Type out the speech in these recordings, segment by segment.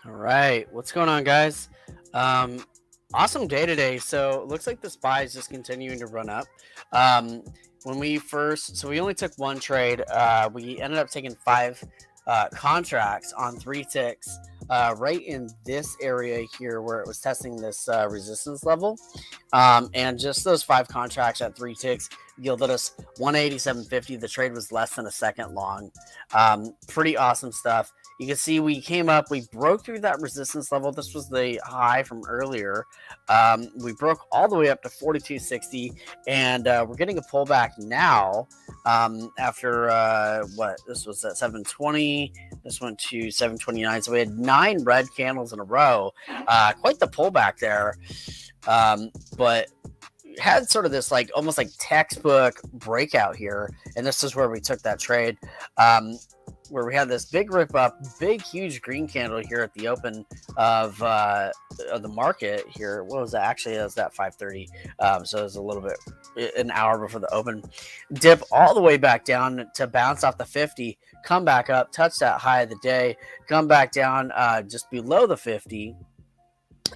All right, what's going on, guys? Um, awesome day today. So it looks like the SPY is just continuing to run up. Um, so we only took one trade. We ended up taking five contracts on three ticks, right in this area here where it was testing this resistance level. And just those five contracts at three ticks yielded us 187.50. The trade was less than a second long. Pretty awesome stuff. You can see we came up, we broke through that resistance level. This was the high from earlier. We broke all the way up to 42.60, and we're getting a pullback now. After what this was at 720, this went to 729. So we had 9 red candles in a row. Quite the pullback there. But had sort of this like almost like textbook breakout here, and this is where we took that trade. Where we had this big rip up, big huge green candle here at the open of the market here. What was that? Actually, it was at 5:30. So it was a little bit an hour before the open. Dip all the way back down to bounce off the 50, come back up, touch that high of the day, come back down just below the 50.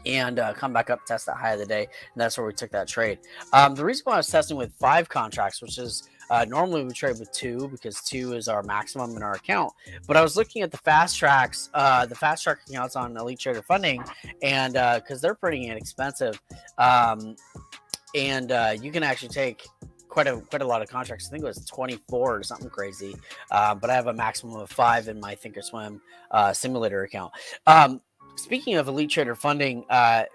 And come back up, test that high of the day, and that's where we took that trade. The reason why I was testing with 5 contracts, which is normally we trade with 2 because 2 is our maximum in our account. But I was looking at the fast track accounts on Elite Trader Funding, and because they're pretty inexpensive, and you can actually take quite a lot of contracts. I think it was 24 or something crazy. But I have a maximum of 5 in my Thinkorswim simulator account. Speaking of Elite Trader Funding,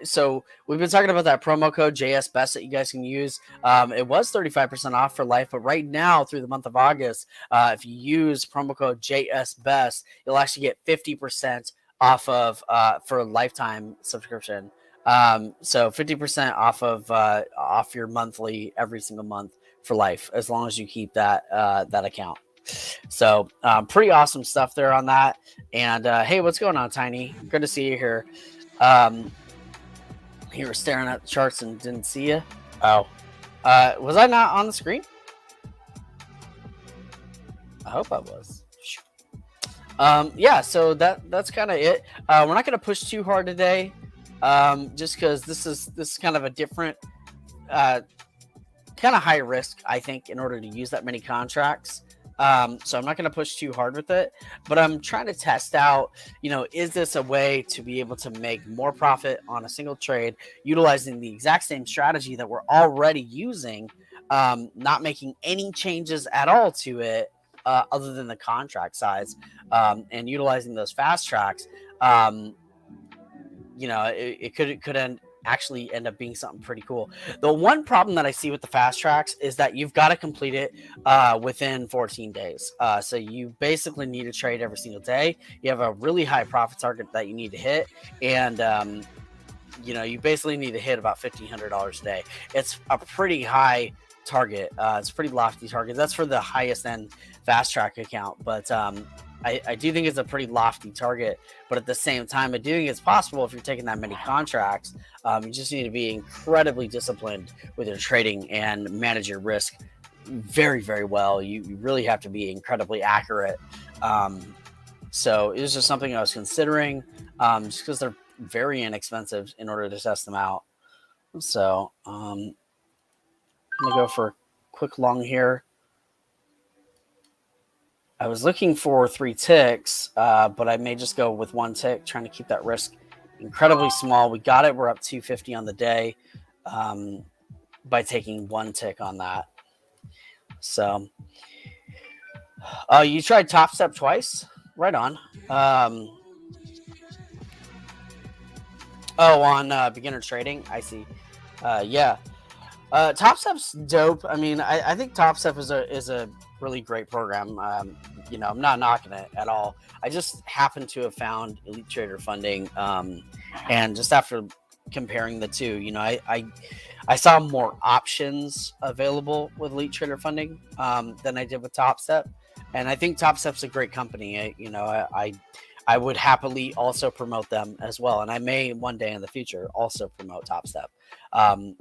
so we've been talking about that promo code JSBest that you guys can use. It was 35% off for life, but right now through the month of August, if you use promo code JSBest, you'll actually get 50% off of for a lifetime subscription. So 50% off of off your monthly every single month for life, as long as you keep that account. So pretty awesome stuff there on that. And hey, what's going on, Tiny? Good to see you here. You were staring at the charts and didn't see you. Oh, was I not on the screen? I hope I was. Yeah, so that's kind of it. We're not going to push too hard today, just because this is kind of a different, kind of high risk, I think, in order to use that many contracts. So I'm not going to push too hard with it, but I'm trying to test out, is this a way to be able to make more profit on a single trade, utilizing the exact same strategy that we're already using, not making any changes at all to it, other than the contract size, and utilizing those fast tracks. It could actually end up being something pretty cool. The one problem that I see with the fast tracks is that you've got to complete it within 14 days. So you basically need to trade every single day. You have a really high profit target that you need to hit, and you basically need to hit about $1,500 a day. It's a pretty high target. It's a pretty lofty target. That's for the highest end fast track account, but I do think it's a pretty lofty target, but at the same time, I do think it's possible if you're taking that many contracts. You just need to be incredibly disciplined with your trading and manage your risk very, very well. You really have to be incredibly accurate. So it was just something I was considering, just because they're very inexpensive in order to test them out. So I'm going to go for a quick long here. I was looking for 3 ticks, but I may just go with 1 tick, trying to keep that risk incredibly small. We got it. We're up 250 on the day by taking 1 tick on that. So you tried Top Step twice? Right on. On beginner trading? I see. Yeah. Top Step's dope. I mean, I think Top Step is a really great program. I'm not knocking it at all. I just happen to have found Elite Trader Funding, and just after comparing the two, I saw more options available with Elite Trader Funding than I did with Top Step, and I think Top Step's a great company. I would happily also promote them as well, and I may one day in the future also promote Top Step. I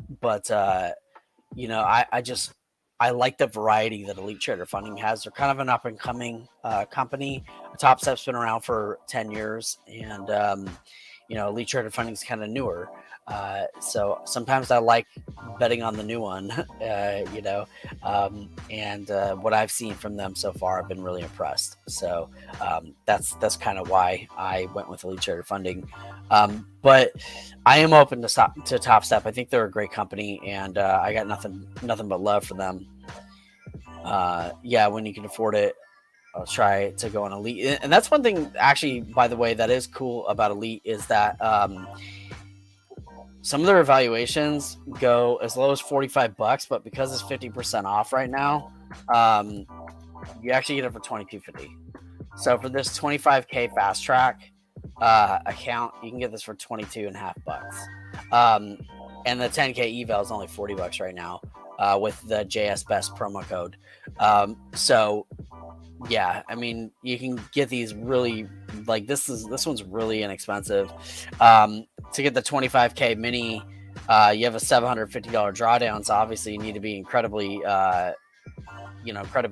just I like the variety that Elite Trader Funding has. They're kind of an up and coming company. Top Step's been around for 10 years, and Elite Trader Funding is kind of newer. So sometimes I like betting on the new one, and what I've seen from them so far, I've been really impressed. So that's kind of why I went with Elite Trader Funding. But I am open to Top Step. I think they're a great company, and I got nothing but love for them. When you can afford it, I'll try to go on Elite. And that's one thing, actually, by the way, that is cool about Elite is that some of their evaluations go as low as $45, but because it's 50% off right now, you actually get it for $22.50. So for this 25K fast track account, you can get this for $22.50. And the 10K eval is only $40 right now with the JS Best promo code. Yeah, I mean, you can get these really, like, this one's really inexpensive. To get the 25K mini, you have a $750 drawdown, so obviously you need to be incredibly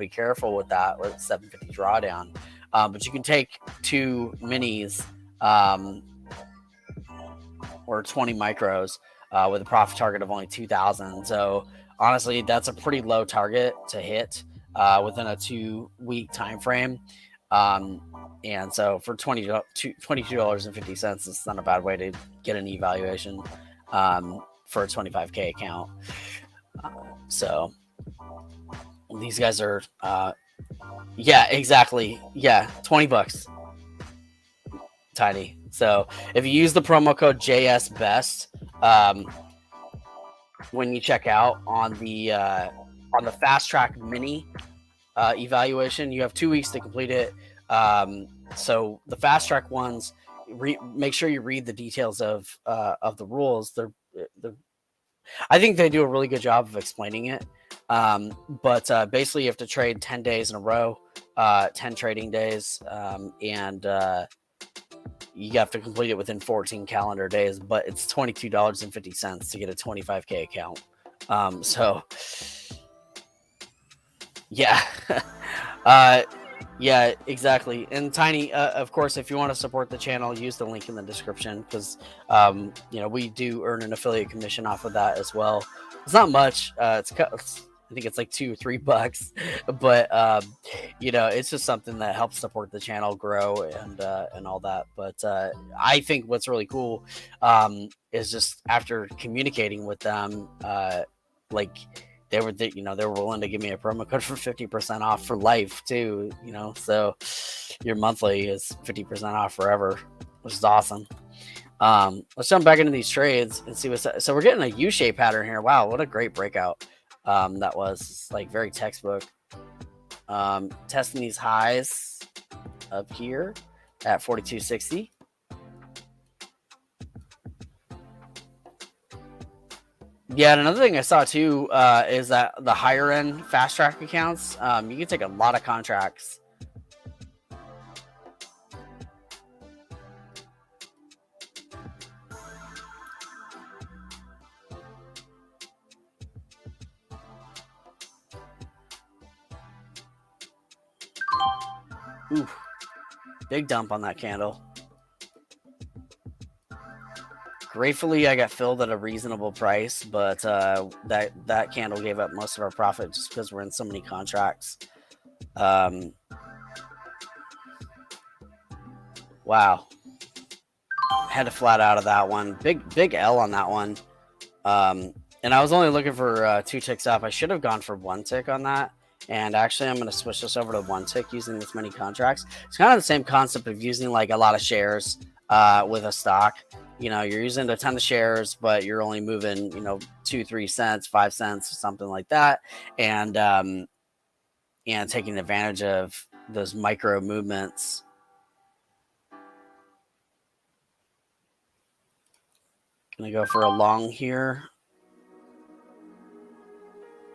careful with that, with 750 drawdown. But you can take 2 minis or 20 micros with a profit target of only 2,000. So honestly, that's a pretty low target to hit within a 2-week time frame. And so for $22.50, it's not a bad way to get an evaluation for a 25K account. So these guys are, exactly. Yeah, $20. Tiny. So if you use the promo code JSBest when you check out on the fast track mini evaluation, you have 2 weeks to complete it. So the fast track ones, make sure you read the details of the rules. I think they do a really good job of explaining it. But basically, you have to trade 10 days in a row, 10 trading days, and you have to complete it within 14 calendar days. But it's $22.50 to get a 25K account. Yeah. Yeah, exactly. And Tiny, of course, if you want to support the channel, use the link in the description because, we do earn an affiliate commission off of that as well. It's not much. I think it's like $2 or $3, but it's just something that helps support the channel grow and all that. But I think what's really cool is just after communicating with them, they were willing to give me a promo code for 50% off for life too, so your monthly is 50% off forever, which is awesome. Let's jump back into these trades and see what's so we're getting a U-shaped pattern here. Wow, what a great breakout that was, like, very textbook. Testing these highs up here at 42.60. Yeah, and another thing I saw too is that the higher end fast track accounts, you can take a lot of contracts. Ooh, big dump on that candle. Gratefully, I got filled at a reasonable price, but that candle gave up most of our profit just because we're in so many contracts. Wow. Had to flat out of that one. Big L on that one. And I was only looking for 2 ticks up. I should have gone for 1 tick on that. And actually, I'm going to switch this over to 1 tick using this many contracts. It's kind of the same concept of using like a lot of shares with a stock. You're using a ton of shares, but you're only moving, 2-3 cents, 5 cents, something like that. And taking advantage of those micro movements. Gonna go for a long here.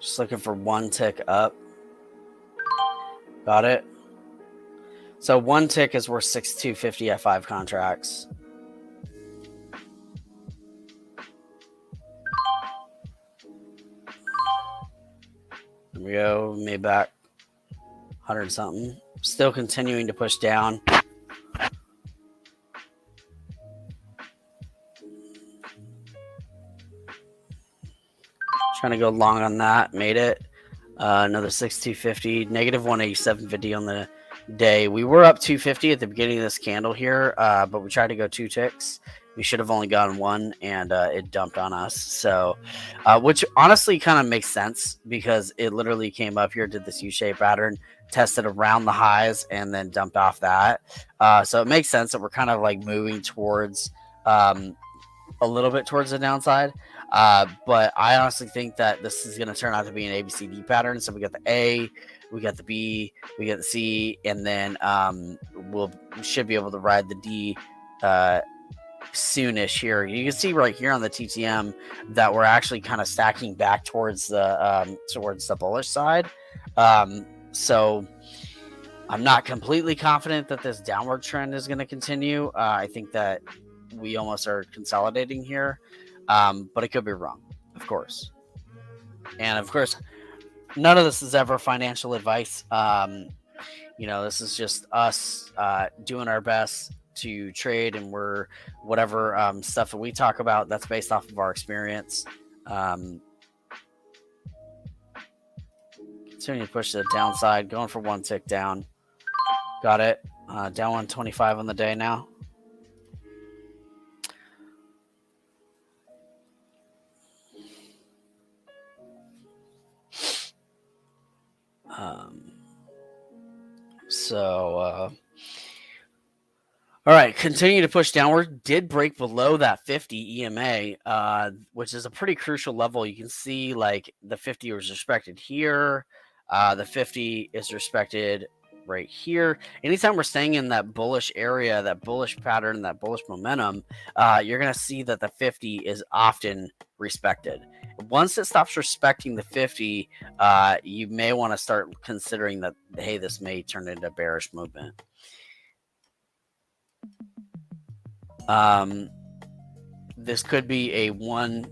Just looking for 1 tick up. Got it. So 1 tick is worth $6,250 at 5 contracts. There go, made back 100 something. Still continuing to push down. Trying to go long on that. Made it. Another 6250. Negative 187.50 on the day. We were up 250 at the beginning of this candle here, but we tried to go 2 ticks. We should have only gone 1, and it dumped on us. So, which honestly kind of makes sense because it literally came up here, did this U-shaped pattern, tested around the highs, and then dumped off that. So it makes sense that we're kind of like moving towards a little bit towards the downside. But I honestly think that this is going to turn out to be an ABCD pattern. So we got the A, we got the B, we got the C, and then we should be able to ride the D soonish here. You can see right here on the TTM that we're actually kind of stacking back towards the bullish side. So I'm not completely confident that this downward trend is going to continue. I think that we almost are consolidating here, but it could be wrong, of course. And of course, none of this is ever financial advice. This is just us doing our best to trade, and we're whatever stuff that we talk about, that's based off of our experience. Continuing to push to the downside, going for 1 tick down. Got it. Down 125 on the day now. All right, continue to push downward. Did break below that 50 EMA, which is a pretty crucial level. You can see like the 50 was respected here. The 50 is respected right here. Anytime we're staying in that bullish area, that bullish pattern, that bullish momentum, you're going to see that the 50 is often respected. Once it stops respecting the 50, you may want to start considering that, hey, this may turn into a bearish movement. This could be a one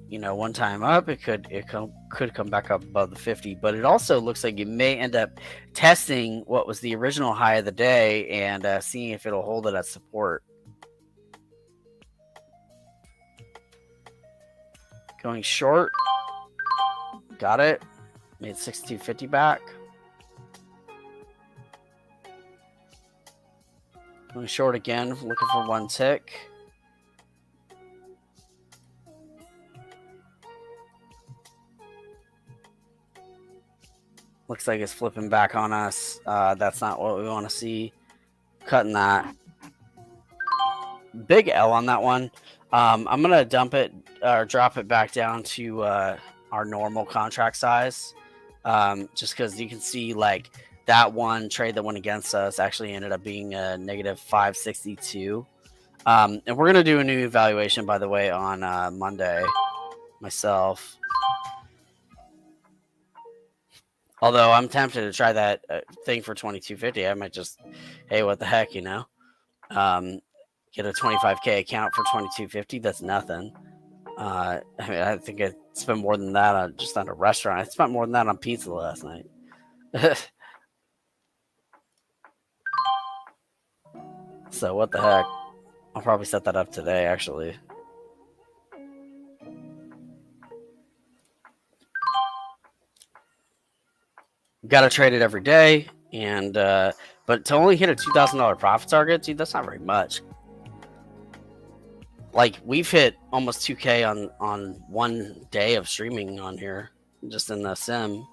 time up. It could come back up above the 50, but it also looks like you may end up testing what was the original high of the day and seeing if it'll hold it at support. Going short. Got it. Made 6250 back. Going short again, looking for 1 tick. Looks like it's flipping back on us. That's not what we want to see. Cutting that. Big L on that one. I'm going to dump it or drop it back down to our normal contract size. Just because you can see like that one trade that went against us actually ended up being a negative 562. And we're going to do a new evaluation, by the way, on Monday myself. Although I'm tempted to try that thing for 2250. I might just, hey, what the heck, get a 25K account for 2250. That's nothing. I think I spent more than that on just on a restaurant. I spent more than that on pizza last night. So what the heck? I'll probably set that up today, actually. Got to trade it every day, and but to only hit a $2,000 profit target, dude, that's not very much. Like, we've hit almost 2K on one day of streaming on here, just in the sim.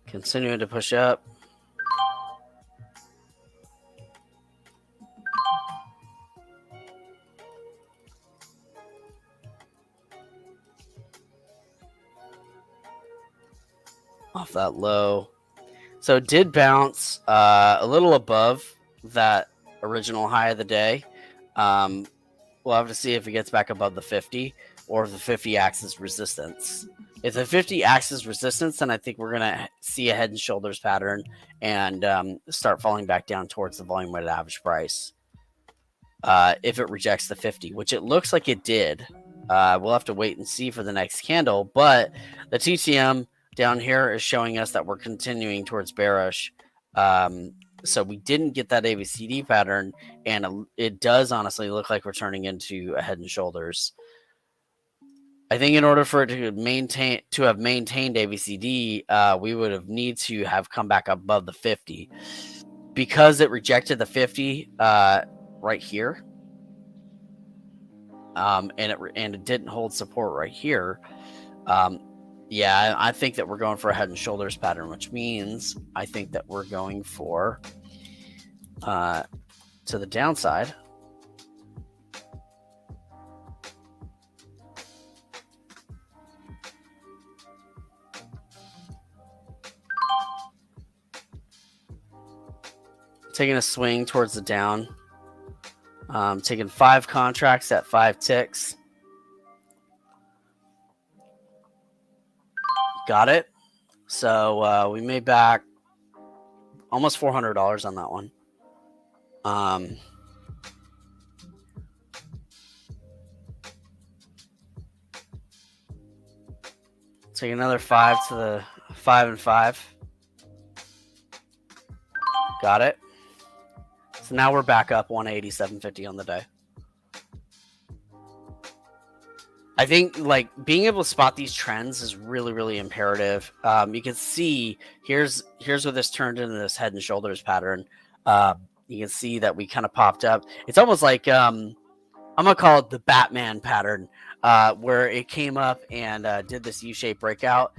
Continuing to push up. Off that low. So it did bounce a little above that original high of the day. We'll have to see if it gets back above the 50 or if the 50 acts as resistance. If the 50 acts as resistance, then I think we're going to see a head and shoulders pattern and start falling back down towards the volume weighted average price. If it rejects the 50, which it looks like it did. We'll have to wait and see for the next candle, but the TTM down here is showing us that we're continuing towards bearish. So we didn't get that ABCD pattern, and it does honestly look like we're turning into a head and shoulders. I think in order for it to have maintained ABCD, we would have need to have come back above the 50, because it rejected the 50 right here, and it didn't hold support right here. Yeah, I think that we're going for a head and shoulders pattern, which means I think that we're going for to the downside. Taking a swing towards the down. Taking 5 contracts at 5 ticks. Got it. So we made back almost $400 on that one. Take another 5 to the 5 and 5. Got it. So now we're back up 187.50 on the day. I think like being able to spot these trends is really, really imperative. You can see here's where this turned into this head and shoulders pattern. You can see that we kind of popped up. It's almost like I'm gonna call it the Batman pattern, where it came up and did this U-shaped breakout.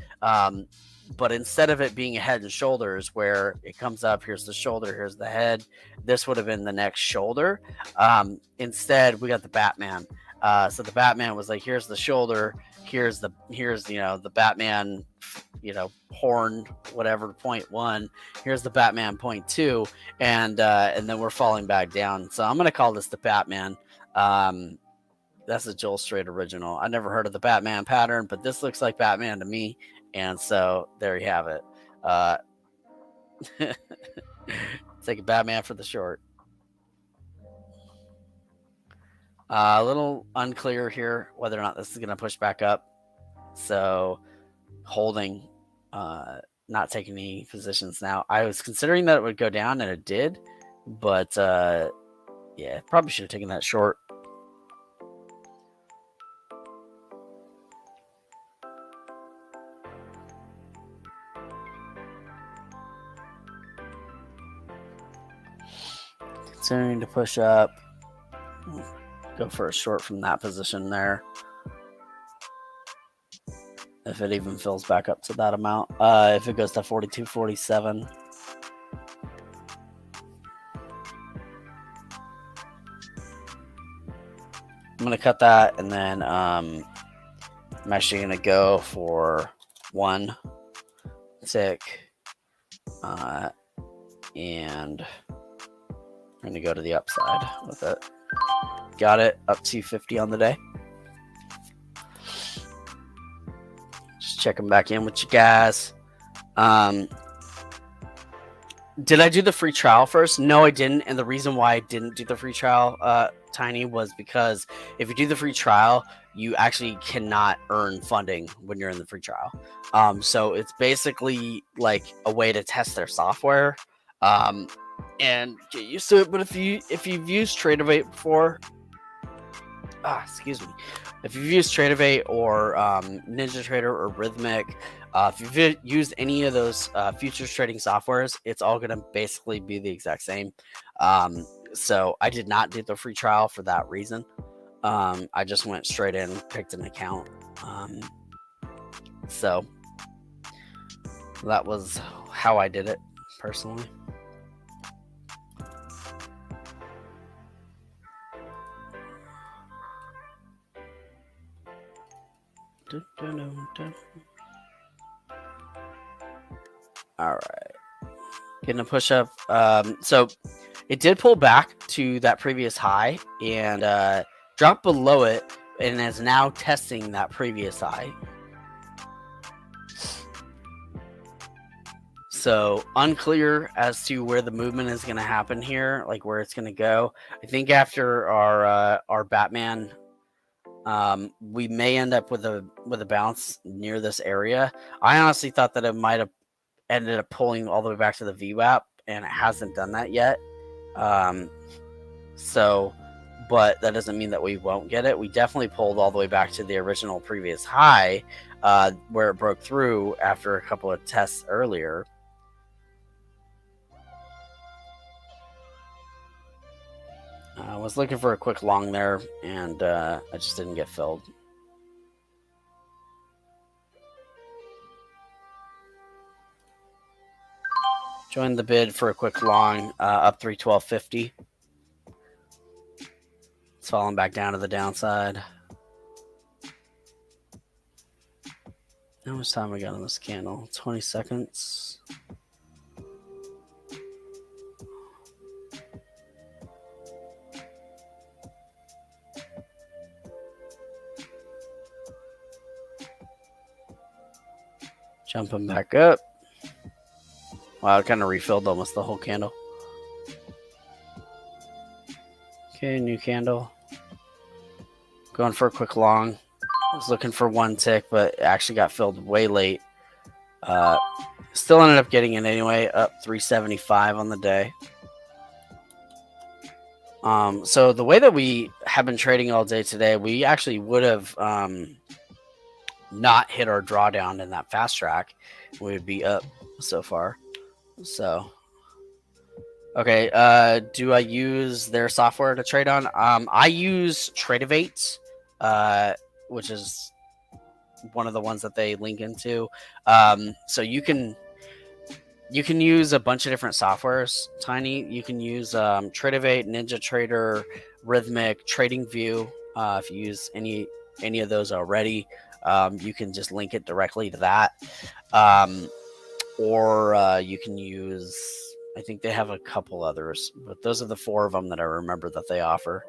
But instead of it being a head and shoulders where it comes up, here's the shoulder, here's the head, this would have been the next shoulder. Instead, we got the Batman. So the Batman was like, here's the shoulder, here's the Batman, horn, whatever, 0.1. Here's the Batman 0.2, and then we're falling back down. So I'm gonna call this the Batman. That's a Joel Strait original. I never heard of the Batman pattern, but this looks like Batman to me. And so there you have it. Take a Batman for the short. A little unclear here whether or not this is going to push back up. So holding, not taking any positions now. I was considering that it would go down, and it did. But yeah, probably should have taken that short. Continuing to push up. Go for a short from that position there. If it even fills back up to that amount. If it goes to 42.47. I'm going to cut that, and then I'm actually going to go for 1 tick. And I'm going to go to the upside with it. Got it. Up 250 on the day. Just checking back in with you guys. Did I do the free trial first? No, I didn't. And the reason why I didn't do the free trial, Tiny, was because if you do the free trial, you actually cannot earn funding when you're in the free trial. So it's basically like a way to test their software and get used to it. But if you've used Tradeovate before, if you've used Tradeovate or NinjaTrader or Rhythmic, if you've used any of those futures trading softwares, it's all going to basically be the exact same. So I did not do the free trial for that reason. I just went straight in, picked an account. So that was how I did it personally. All right, getting a push up. So it did pull back to that previous high and dropped below it, and is now testing that previous high. So unclear as to where the movement is going to happen here, like where it's going to go. I think after our Batman We may end up with a bounce near this area. I honestly thought that it might have ended up pulling all the way back to the VWAP, and it hasn't done that yet. Um, so, but that doesn't mean that we won't get it. We definitely pulled all the way back to the original previous high, where it broke through after a couple of tests earlier. I was looking for a quick long there, and I just didn't get filled. Join the bid for a quick long, up 312.50. It's falling back down to the downside. How much time we got on this candle? 20 seconds. Jumping back up. Wow, it kind of refilled almost the whole candle. Okay, new candle. Going for a quick long. I was looking for one tick, but it actually got filled way late. Still ended up getting it anyway, up 375 on the day. So the way that we have been trading all day today, we actually would have not hit our drawdown in that fast track. We would be up so far. So, okay. Do I use their software to trade on? I use Tradeovate, which is one of the ones that they link into. So you can use a bunch of different softwares. Tiny, you can use Tradeovate, NinjaTrader, Rhythmic, TradingView. If you use any of those already, you can just link it directly to that. Or you can use, I think they have a couple others, but those are the 4 of them that I remember that they offer.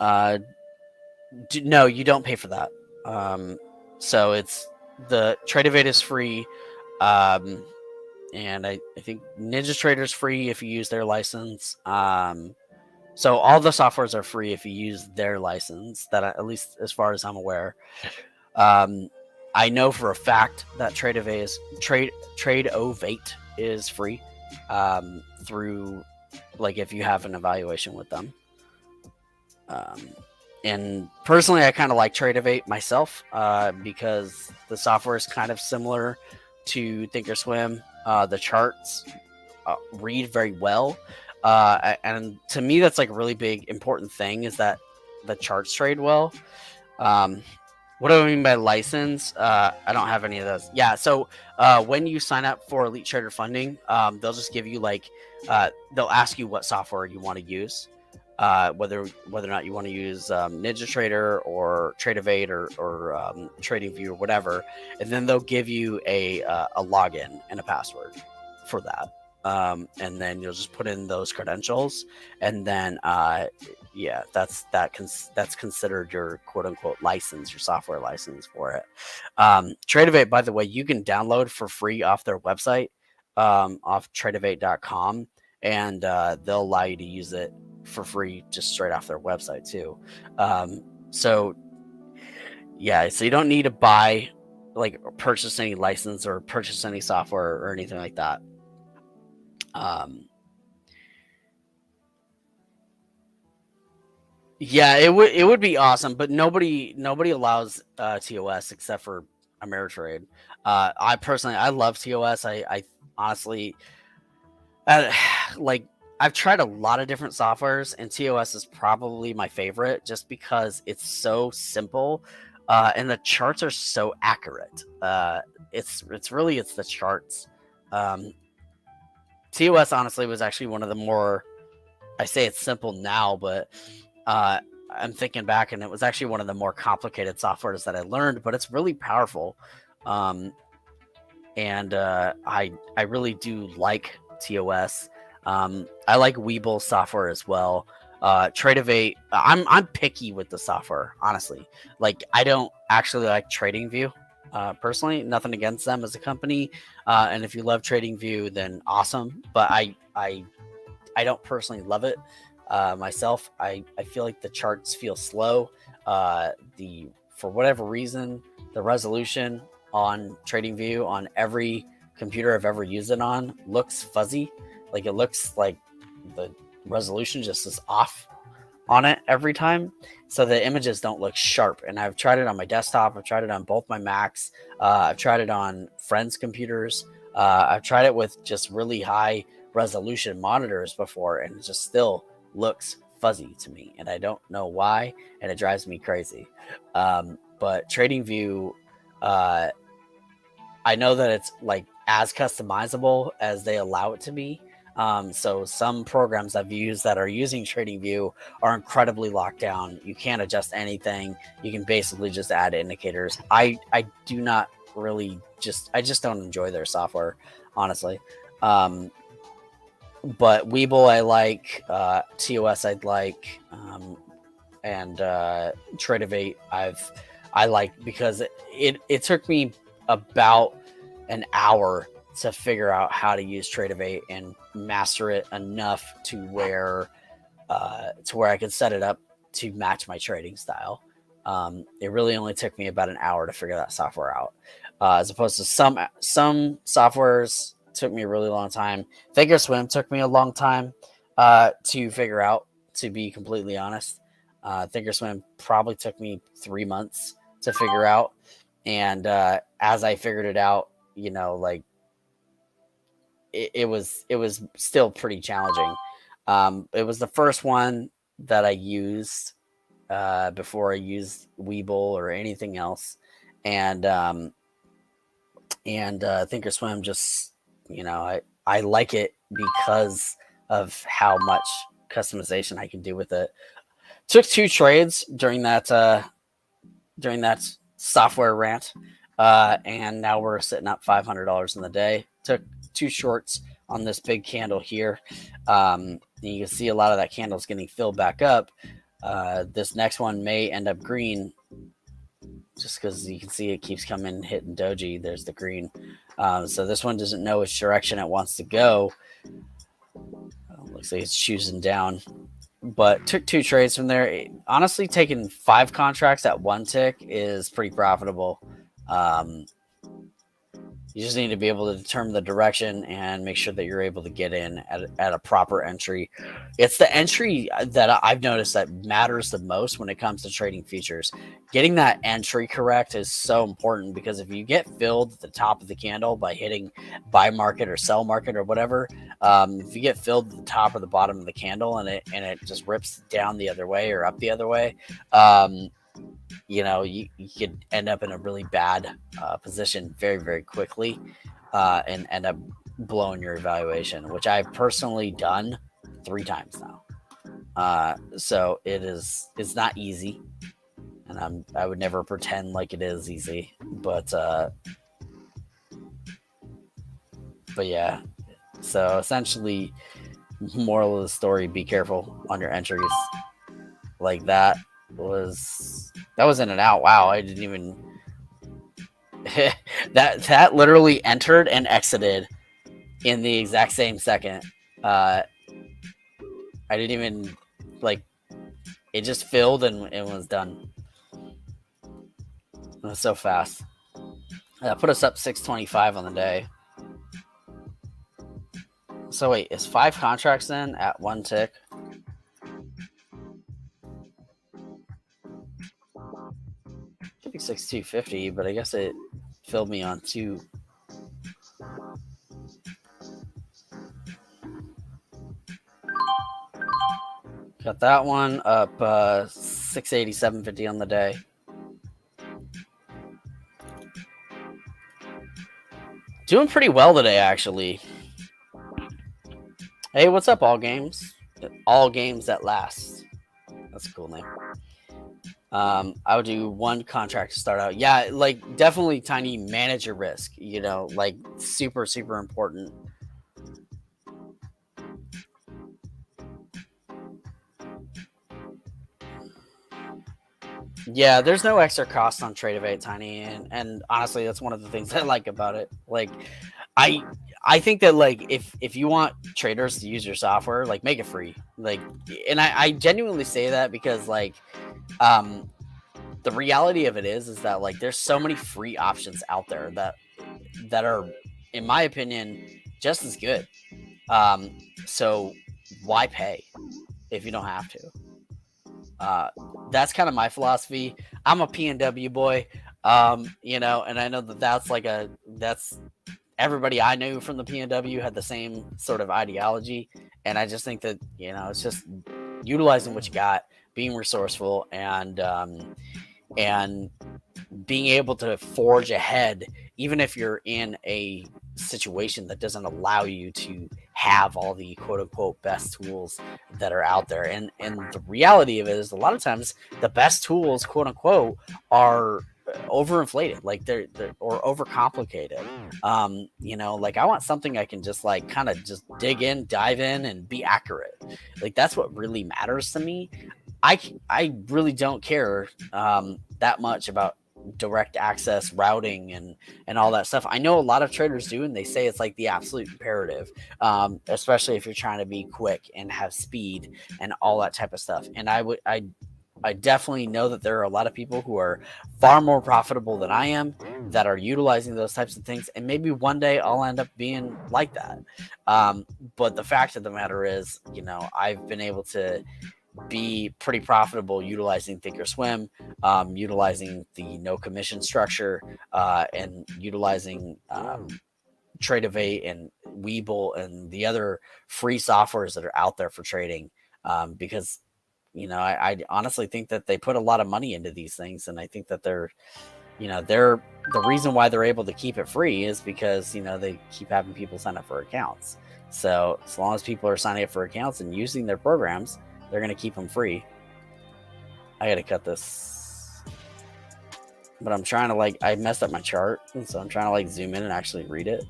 No, you don't pay for that. So it's the Tradeovate is free. And I think NinjaTrader is free if you use their license. So all the softwares are free if you use their license, that at least as far as I'm aware. I know for a fact that Tradeovate is free through, like, if you have an evaluation with them. And personally, I kind of like Tradeovate myself because the software is kind of similar to Thinkorswim. The charts read very well. And to me, that's like a really big, important thing, is that the charts trade well. What do I mean by license? I don't have any of those. Yeah, so when you sign up for Elite Trader Funding, they'll just give you they'll ask you what software you want to use, whether or not you want to use NinjaTrader or Tradeovate or TradingView or whatever, and then they'll give you a login and a password for that. And then you'll just put in those credentials, and then that's considered your quote unquote license, your software license for it. Tradeovate, by the way, you can download for free off their website, off tradeovate.com, and they'll allow you to use it for free just straight off their website too. So you don't need to buy, purchase any license or purchase any software or anything like that. It would be awesome, but nobody Allows TOS except for Ameritrade. I personally, I love TOS. I honestly, I've tried a lot of different softwares, and TOS is probably my favorite, just because it's so simple, and the charts are so accurate. It's the charts. TOS honestly was actually one of the more, I say it's simple now, but I'm thinking back, and it was actually one of the more complicated softwares that I learned, but it's really powerful. And I really do like TOS. I like Webull software as well. Tradeovate, I'm picky with the software, honestly. I don't actually like TradingView. Personally, nothing against them as a company. And if you love TradingView, then awesome. But I don't personally love it myself. I feel like the charts feel slow. The for whatever reason, the resolution on TradingView on every computer I've ever used it on looks fuzzy. Like it looks like the resolution just is off on it every time, so the images don't look sharp. And I've tried it on my desktop, I've tried it on both my Macs, I've tried it on friends' computers, I've tried it with just really high resolution monitors before, and it just still looks fuzzy to me, and I don't know why, and it drives me crazy. But TradingView, uh, I know that it's like as customizable as they allow it to be. So some programs I've used that are using TradingView are incredibly locked down. You can't adjust anything. You can basically just add indicators. I do not really I just don't enjoy their software, honestly. But Webull I like, TOS I'd like, and Tradovate I like because it took me about an hour to figure out how to use Tradovate and master it enough to where I could set it up to match my trading style. It really only took me about an hour to figure that software out, as opposed to some softwares took me a really long time. Thinkorswim took me a long time to figure out, to be completely honest. Thinkorswim probably took me 3 months to figure out. And as I figured it out, like it was still pretty challenging. It was the first one that I used before I used Webull or anything else. And Thinkorswim just, I like it because of how much customization I can do with it. Took 2 trades during that software rant, and now we're sitting up $500 in the day. Took 2 shorts on this big candle here. And you can see a lot of that candle is getting filled back up. This next one may end up green, just because you can see it keeps coming, hitting doji. There's the green. So this one doesn't know which direction it wants to go. Looks like it's choosing down. But took 2 trades from there. Honestly, taking 5 contracts at 1 tick is pretty profitable. You just need to be able to determine the direction and make sure that you're able to get in at a proper entry. It's the entry that I've noticed that matters the most when it comes to trading futures. Getting that entry correct is so important, because if you get filled at the top of the candle by hitting buy market or sell market or whatever, if you get filled at the top or the bottom of the candle and it just rips down the other way or up the other way, you could end up in a really bad position very, very quickly, and end up blowing your evaluation, which I've personally done 3 times now. So it's not easy, and I would never pretend like it is easy, but yeah. So essentially, moral of the story: be careful on your entries. Like that was in and out. Wow, I didn't even that literally entered and exited in the exact same second. I didn't even it just filled and it was done. It was so fast. Put us up 625 on the day. So wait, is 5 contracts then at 1 tick? Should be 6250, but I guess it filled me on 2. Got that one up 687.50 on the day. Doing pretty well today, actually. Hey, what's up, All Games? All Games That Last. That's a cool name. I would do 1 contract to start out. Yeah, definitely, Tiny, manage your risk. Super, super important. Yeah, there's no extra cost on Tradovate, Tiny, and honestly, that's one of the things I like about it. I think that if you want traders to use your software, make it free. And I genuinely say that because the reality of it is that like there's so many free options out there that are, in my opinion, just as good. Um, so why pay if you don't have to? Uh, that's kind of my philosophy. I'm a PNW boy, and I know that that's everybody I knew from the PNW had the same sort of ideology, and I just think that it's just utilizing what you got, being resourceful, and being able to forge ahead, even if you're in a situation that doesn't allow you to have all the quote unquote best tools that are out there. And the reality of it is a lot of times the best tools, quote unquote, are overinflated, like they're or overcomplicated. Like I want something I can just like kind of just dig in, dive in, and be accurate. Like that's what really matters to me. I really don't care that much about direct access routing and all that stuff. I know a lot of traders do, and they say it's like the absolute imperative, especially if you're trying to be quick and have speed and all that type of stuff. And I definitely know that there are a lot of people who are far more profitable than I am that are utilizing those types of things. And maybe one day I'll end up being like that. But the fact of the matter is, I've been able to be pretty profitable utilizing thinkorswim, utilizing the no commission structure, and utilizing Tradeovate and Webull and the other free softwares that are out there for trading, because I honestly think that they put a lot of money into these things, and I think that they're the reason why they're able to keep it free is because they keep having people sign up for accounts. So as long as people are signing up for accounts and using their programs, they're gonna keep them free. I gotta cut this, but I'm trying to I messed up my chart, and so I'm trying to zoom in and actually read it.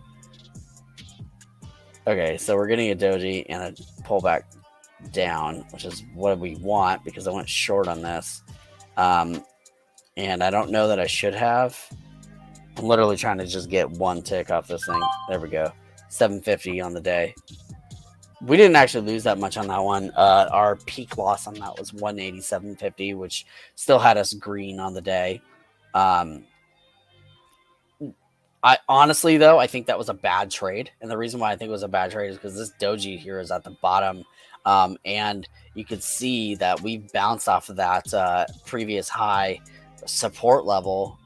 Okay, so we're getting a doji and a pullback down, which is what we want because I went short on this, and I don't know that I should have. I'm literally trying to just get one tick off this thing. There we go, 750 on the day. We didn't actually lose that much on that one. Our peak loss on that was 187.50, which still had us green on the day. I honestly, though, I think that was a bad trade. And the reason why I think it was a bad trade is because this doji here is at the bottom. And you could see that we bounced off of that previous high support level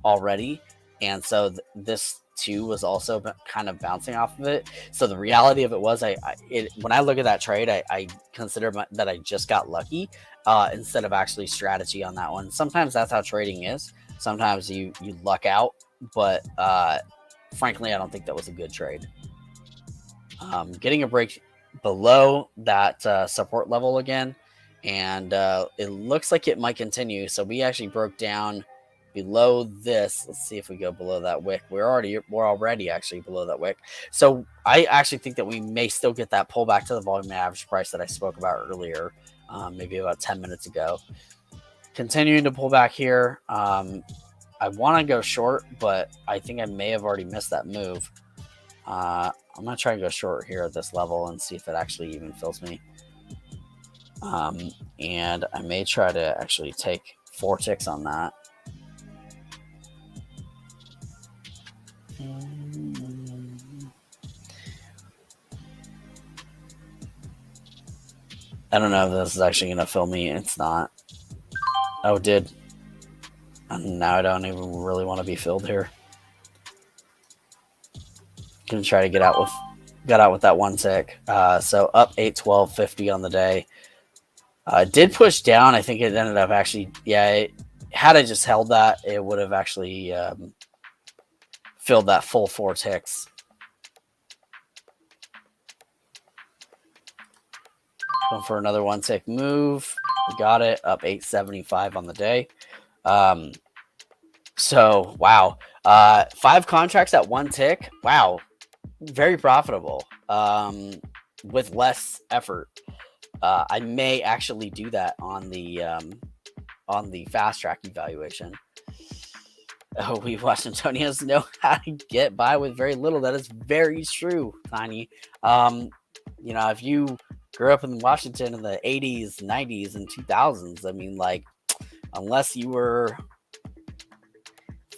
already. And so this too was also kind of bouncing off of it. So the reality of it was, when I look at that trade, I consider that I just got lucky instead of actually strategy on that one. Sometimes that's how trading is. Sometimes you luck out, but frankly, I don't think that was a good trade. Getting a break below that support level again, and it looks like it might continue. So we actually broke down below this. Let's see if we go below that wick. We're already actually below that wick. So I actually think that we may still get that pullback to the volume average price that I spoke about earlier, maybe about 10 minutes ago. Continuing to pull back here. I want to go short, but I think I may have already missed that move. I'm going to try and go short here at this level and see if it actually even fills me. And I may try to actually take 4 ticks on that. I don't know if this is actually going to fill me. It's not. Oh, it did. And now I don't even really want to be filled here. Gonna try to get out with that 1 tick. So up 812.50 on the day. Did push down. I think it ended up actually, had I just held that, it would have actually filled that full 4 ticks. Going for another 1 tick move. We got it up 875 on the day. So wow, 5 contracts at 1 tick. Wow, very profitable with less effort. I may actually do that on the fast track evaluation. Oh, we Washingtonians know how to get by with very little. That is very true, Tiny. If you grew up in Washington in the 80s, 90s, and 2000s, I mean, unless you were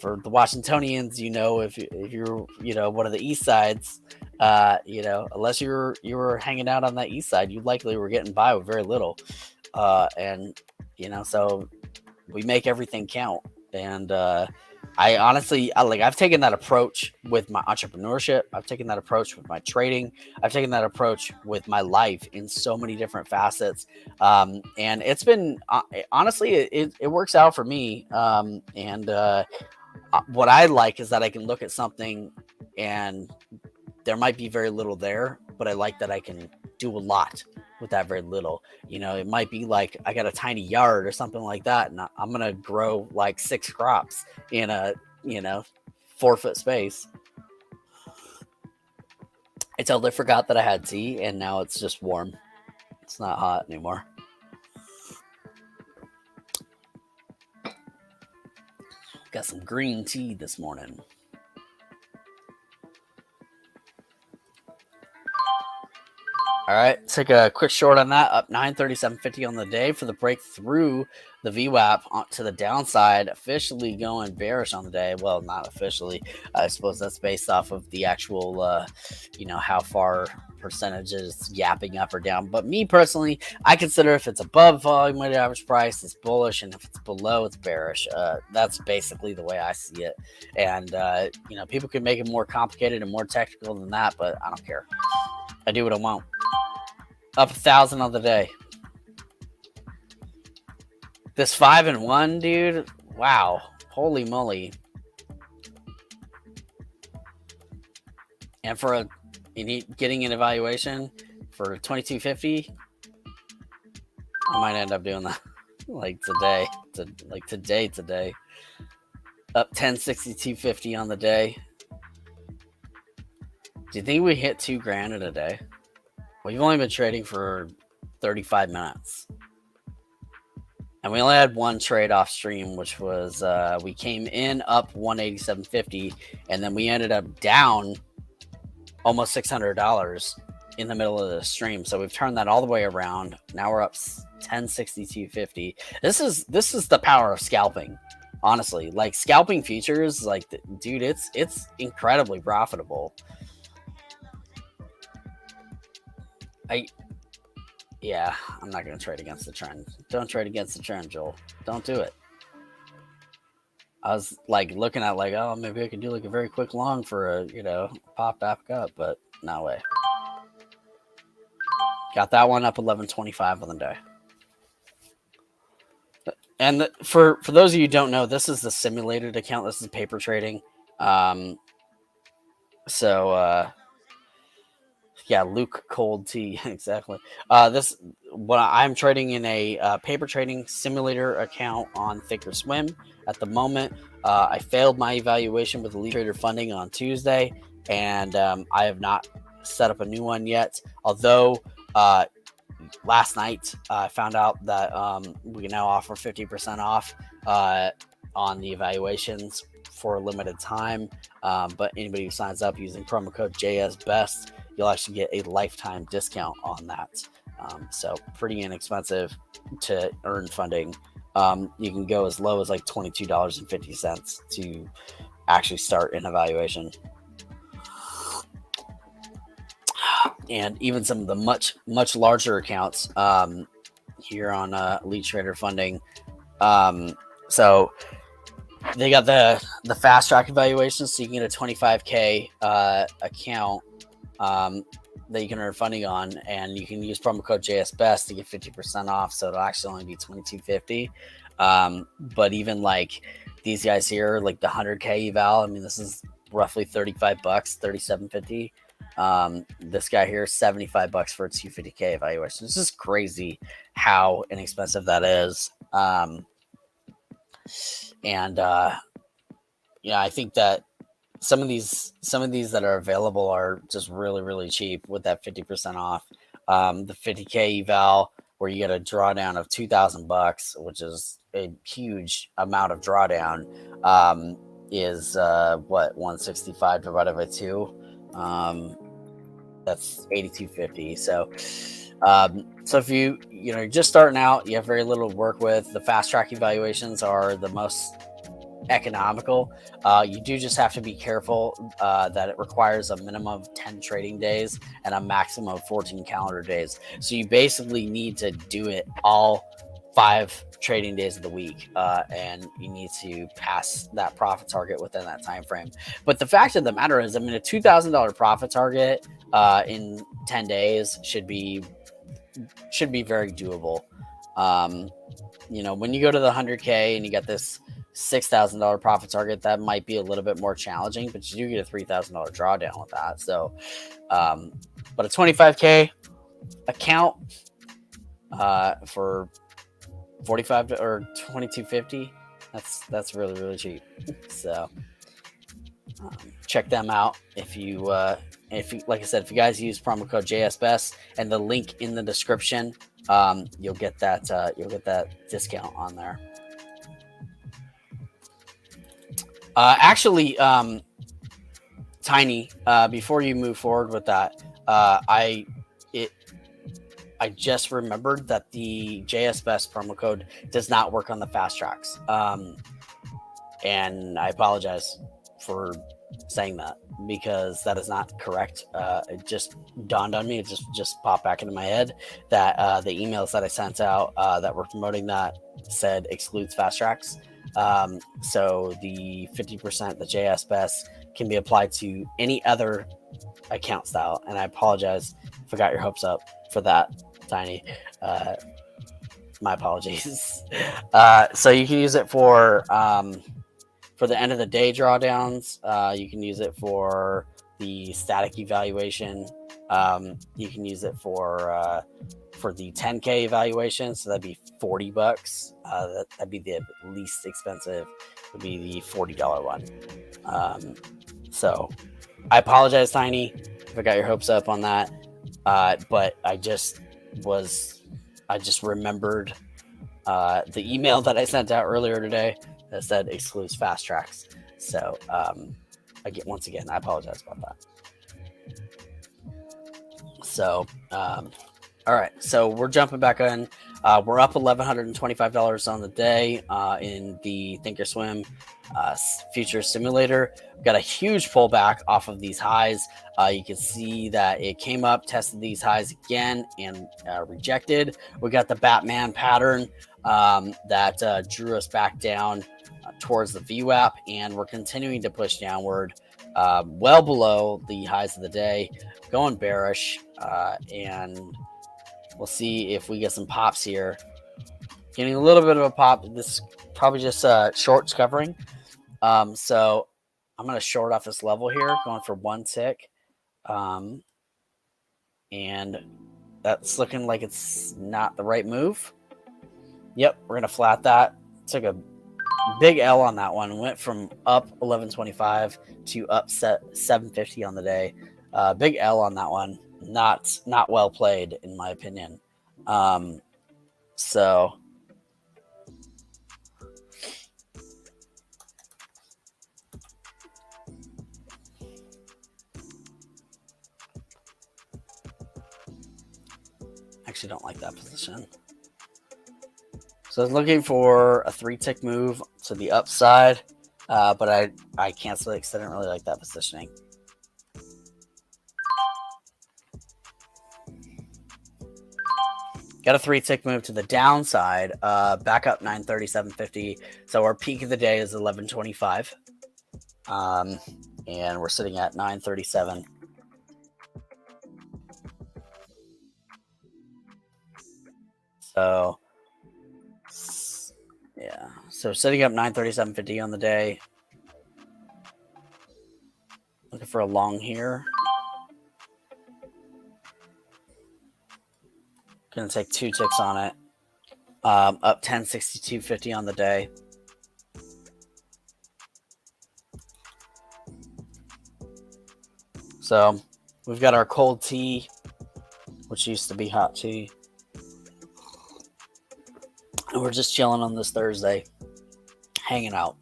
for the Washingtonians, if you're one of the East Sides, unless you were hanging out on that East Side, you likely were getting by with very little, and so we make everything count. And I honestly, I've taken that approach with my entrepreneurship. I've taken that approach with my trading. I've taken that approach with my life in so many different facets. And it's been honestly, it works out for me. And what I like is that I can look at something and there might be very little there, but I like that I can do a lot with that very little. It might be like I got a tiny yard or something like that, and I'm gonna grow like 6 crops in a 4 foot space. I totally forgot that I had tea, and now it's just warm. It's not hot anymore. Got some green tea this morning. All right, let's take a quick short on that. Up 937.50 on the day for the break through the VWAP to the downside. Officially going bearish on the day. Well, not officially. I suppose that's based off of the actual, how far percentages yapping up or down. But me personally, I consider if it's above volume weighted average price, it's bullish, and if it's below, it's bearish. That's basically the way I see it. And people can make it more complicated and more technical than that, but I don't care. I do what I want. Up 1,000 on the day. This 5 and 1, dude. Wow. Holy moly. And for getting an evaluation for 22.50, I might end up doing that like today. Today. Up 1062.50 on the day. Do you think we hit $2,000 in a day? We've only been trading for 35 minutes. And we only had one trade off stream, which was we came in up 187.50, and then we ended up down almost $600 in the middle of the stream. So we've turned that all the way around. Now we're up 1062.50. This is the power of scalping. Honestly, like scalping futures, like dude, it's incredibly profitable. I'm not going to trade against the trend. Don't trade against the trend, Joel. Don't do it. I was like looking at like, oh, maybe I could do like a very quick long for a, pop back up, but no way. Got that one up 11.25 on the day. And for those of you who don't know, this is the simulated account. This is paper trading. Yeah, Luke Cold Tea, exactly. I'm trading in a paper trading simulator account on Thinkorswim at the moment. I failed my evaluation with Elite Trader funding on Tuesday, and I have not set up a new one yet. Although last night I found out that we can now offer 50% off on the evaluations for a limited time. But anybody who signs up using promo code JSBEST, you'll actually get a lifetime discount on that. So pretty inexpensive to earn funding. You can go as low as like $22.50 to actually start an evaluation. And even some of the much larger accounts here on Elite Trader funding. So they got the fast track evaluation, so you can get a 25K account that you can earn funding on, and you can use promo code JSBEST to get 50% off. So it'll actually only be $22.50. But even like these guys here, like the 100K eval, I mean, this is roughly $35, $37.50. This guy here, $75 for a 250K evaluation. It's just crazy how inexpensive that is. I think that some of these that are available are just really, really cheap with that 50% off. The 50K eval, where you get a drawdown of $2,000, which is a huge amount of drawdown, is 165 divided by 2. That's 82.50. So if you're just starting out, you have very little to work with. The fast track evaluations are the most economical. You do just have to be careful that it requires a minimum of 10 trading days and a maximum of 14 calendar days. So you basically need to do it all 5 trading days of the week, and you need to pass that profit target within that time frame. But the fact of the matter is, I mean, a $2,000 profit target in 10 days should be very doable. When you go to the 100K and you get this $6,000 profit target, that might be a little bit more challenging, but you do get a $3,000 drawdown with that. So, but a 25K account for 45 or 22.50, that's really, really cheap. So check them out if you like I said, if you guys use promo code JSBest and the link in the description, you'll get that discount on there. Actually, Tiny, before you move forward with that, I just remembered that the JSBest promo code does not work on the fast tracks, and I apologize for saying that, because that is not correct. It just dawned on me. It just popped back into my head that the emails that I sent out that were promoting that said excludes fast tracks. So the 50%, the JS Best, can be applied to any other account style. And I apologize if I got your hopes up for that, Tiny. My apologies. So you can use it for the end of the day drawdowns. You can use it for the static evaluation. You can use it for the 10K evaluation. So that'd be $40. That'd be the least expensive. Would be the $40 one. So I apologize, Tiny, if I got your hopes up on that. But I just remembered the email that I sent out earlier today that said excludes fast tracks. So once again, I apologize about that. So all right, so we're jumping back in. We're up $1,125 on the day in the Thinkorswim future simulator. We've got a huge pullback off of these highs. You can see that it came up, tested these highs again, and rejected. We got the Batman pattern that drew us back down towards the VWAP, and we're continuing to push downward well below the highs of the day, going bearish, and we'll see if we get some pops here. Getting a little bit of a pop. This is probably just shorts covering. So I'm going to short off this level here, going for one tick. And that's looking like it's not the right move. Yep, we're going to flat that. Took a big L on that one. Went from up 1125 to up 750 on the day. Big L on that one. Not well played, in my opinion. So actually don't like that position. So I was looking for a 3-tick move to the upside, but I canceled it because I didn't really like that positioning. Got a 3-tick move to the downside, back up 937.50. So our peak of the day is 1125, and we're sitting at 937. So yeah, so sitting up 937.50 on the day. Looking for a long here. Gonna take 2 ticks on it. Up 1062.50 on the day. So we've got our cold tea, which used to be hot tea. And we're just chilling on this Thursday, hanging out.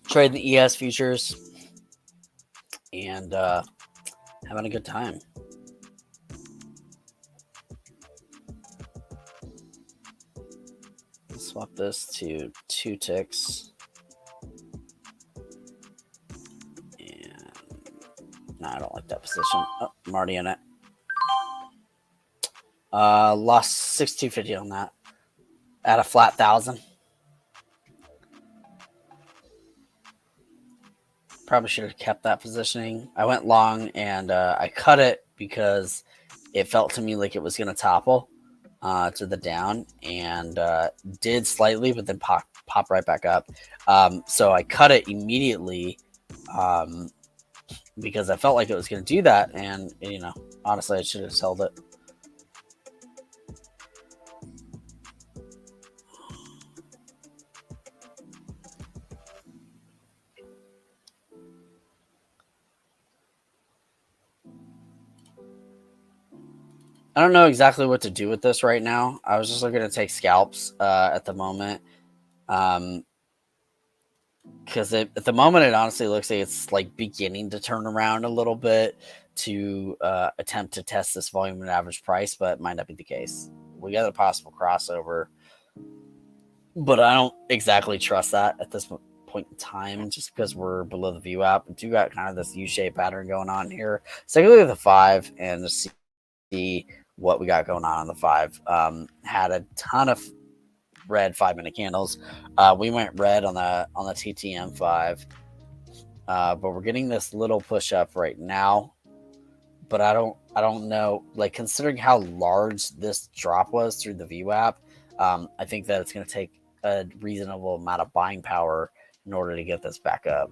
Trade the ES futures. and having a good time. Swap this to 2 ticks. And no, I don't like that position. Oh, I'm already in it. Lost 6,250 on that at a flat 1,000. Probably should have kept that positioning. I went long and I cut it because it felt to me like it was going to topple to the down, and did slightly, but then pop right back up. So I cut it immediately because I felt like it was going to do that, and honestly, I should have held it. I don't know exactly what to do with this right now. I was just looking to take scalps at the moment. Because at the moment, it honestly looks like it's like beginning to turn around a little bit to attempt to test this volume and average price, but it might not be the case. We got a possible crossover, but I don't exactly trust that at this point in time, just because we're below the view app. We do got kind of this U-shaped pattern going on here. So I can look at the 5 and just see what we got going on the 5. Had a ton of red 5-minute candles. We went red on the TTM 5, but we're getting this little push up right now. But I don't know. Like, considering how large this drop was through the VWAP, I think that it's going to take a reasonable amount of buying power in order to get this back up.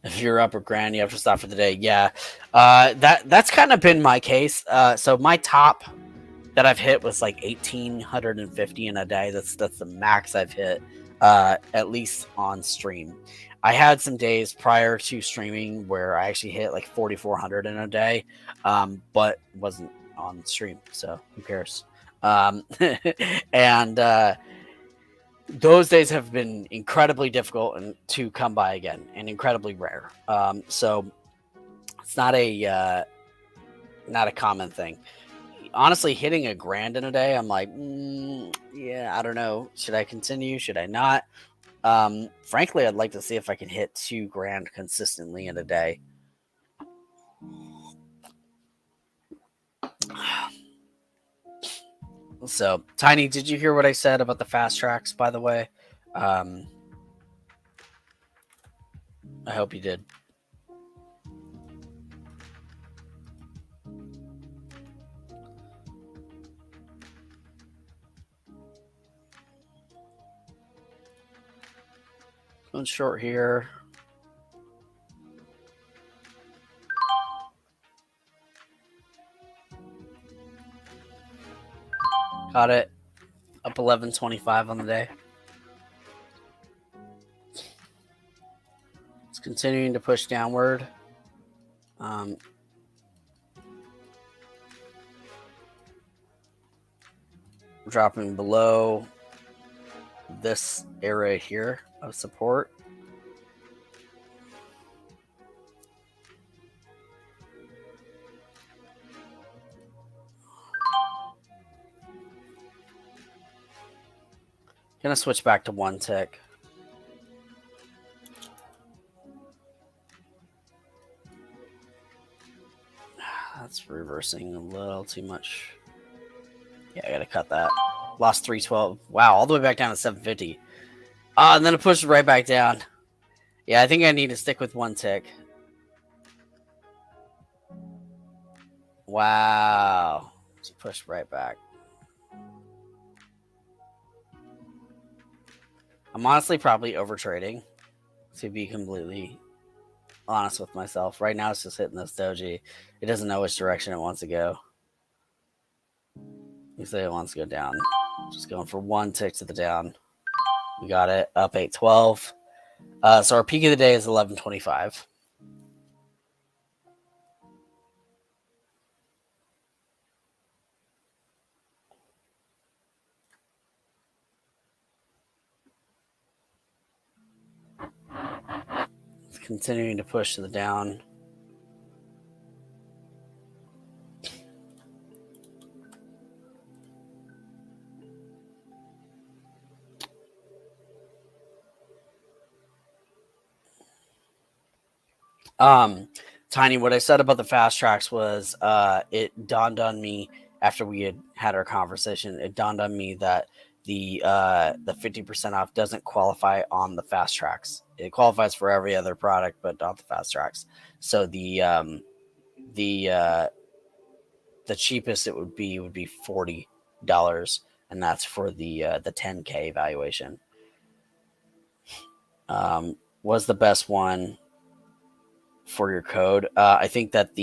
If you're up or grand, you have to stop for the day. Yeah, that's kind of been my case. So my top that I've hit was like 1,850 in a day. That's the max I've hit, at least on stream. I had some days prior to streaming where I actually hit like 4,400 in a day, but wasn't on stream, so who cares? And those days have been incredibly difficult and to come by again, and incredibly rare. So it's not a common thing. Honestly, hitting a grand in a day, I'm like, yeah, I don't know. Should I continue? Should I not? Frankly, I'd like to see if I can hit 2 grand consistently in a day. So, Tiny, did you hear what I said about the fast tracks, by the way? I hope you did. Going short here. Got it. Up 11.25 on the day. It's continuing to push downward. Dropping below this area here of support. Gonna switch back to 1 tick. That's reversing a little too much. Yeah, I gotta cut that. Lost 312. Wow, all the way back down to 750. And then it pushed right back down. Yeah, I think I need to stick with 1 tick. Wow. Just pushed right back. I'm honestly probably over trading, to be completely honest with myself. Right now, it's just hitting this doji. It doesn't know which direction it wants to go. You say it wants to go down. Just going for 1 tick to the down. We got it up 812. So our peak of the day is 1125. continuing to push to the down. Tiny, what I said about the fast tracks was it dawned on me after we had our conversation. It dawned on me that the 50% off doesn't qualify on the fast tracks. It qualifies for every other product, but not the fast tracks. So the uh, the cheapest it would be $40, and that's for the 10K evaluation. Was the best one for your code. I think that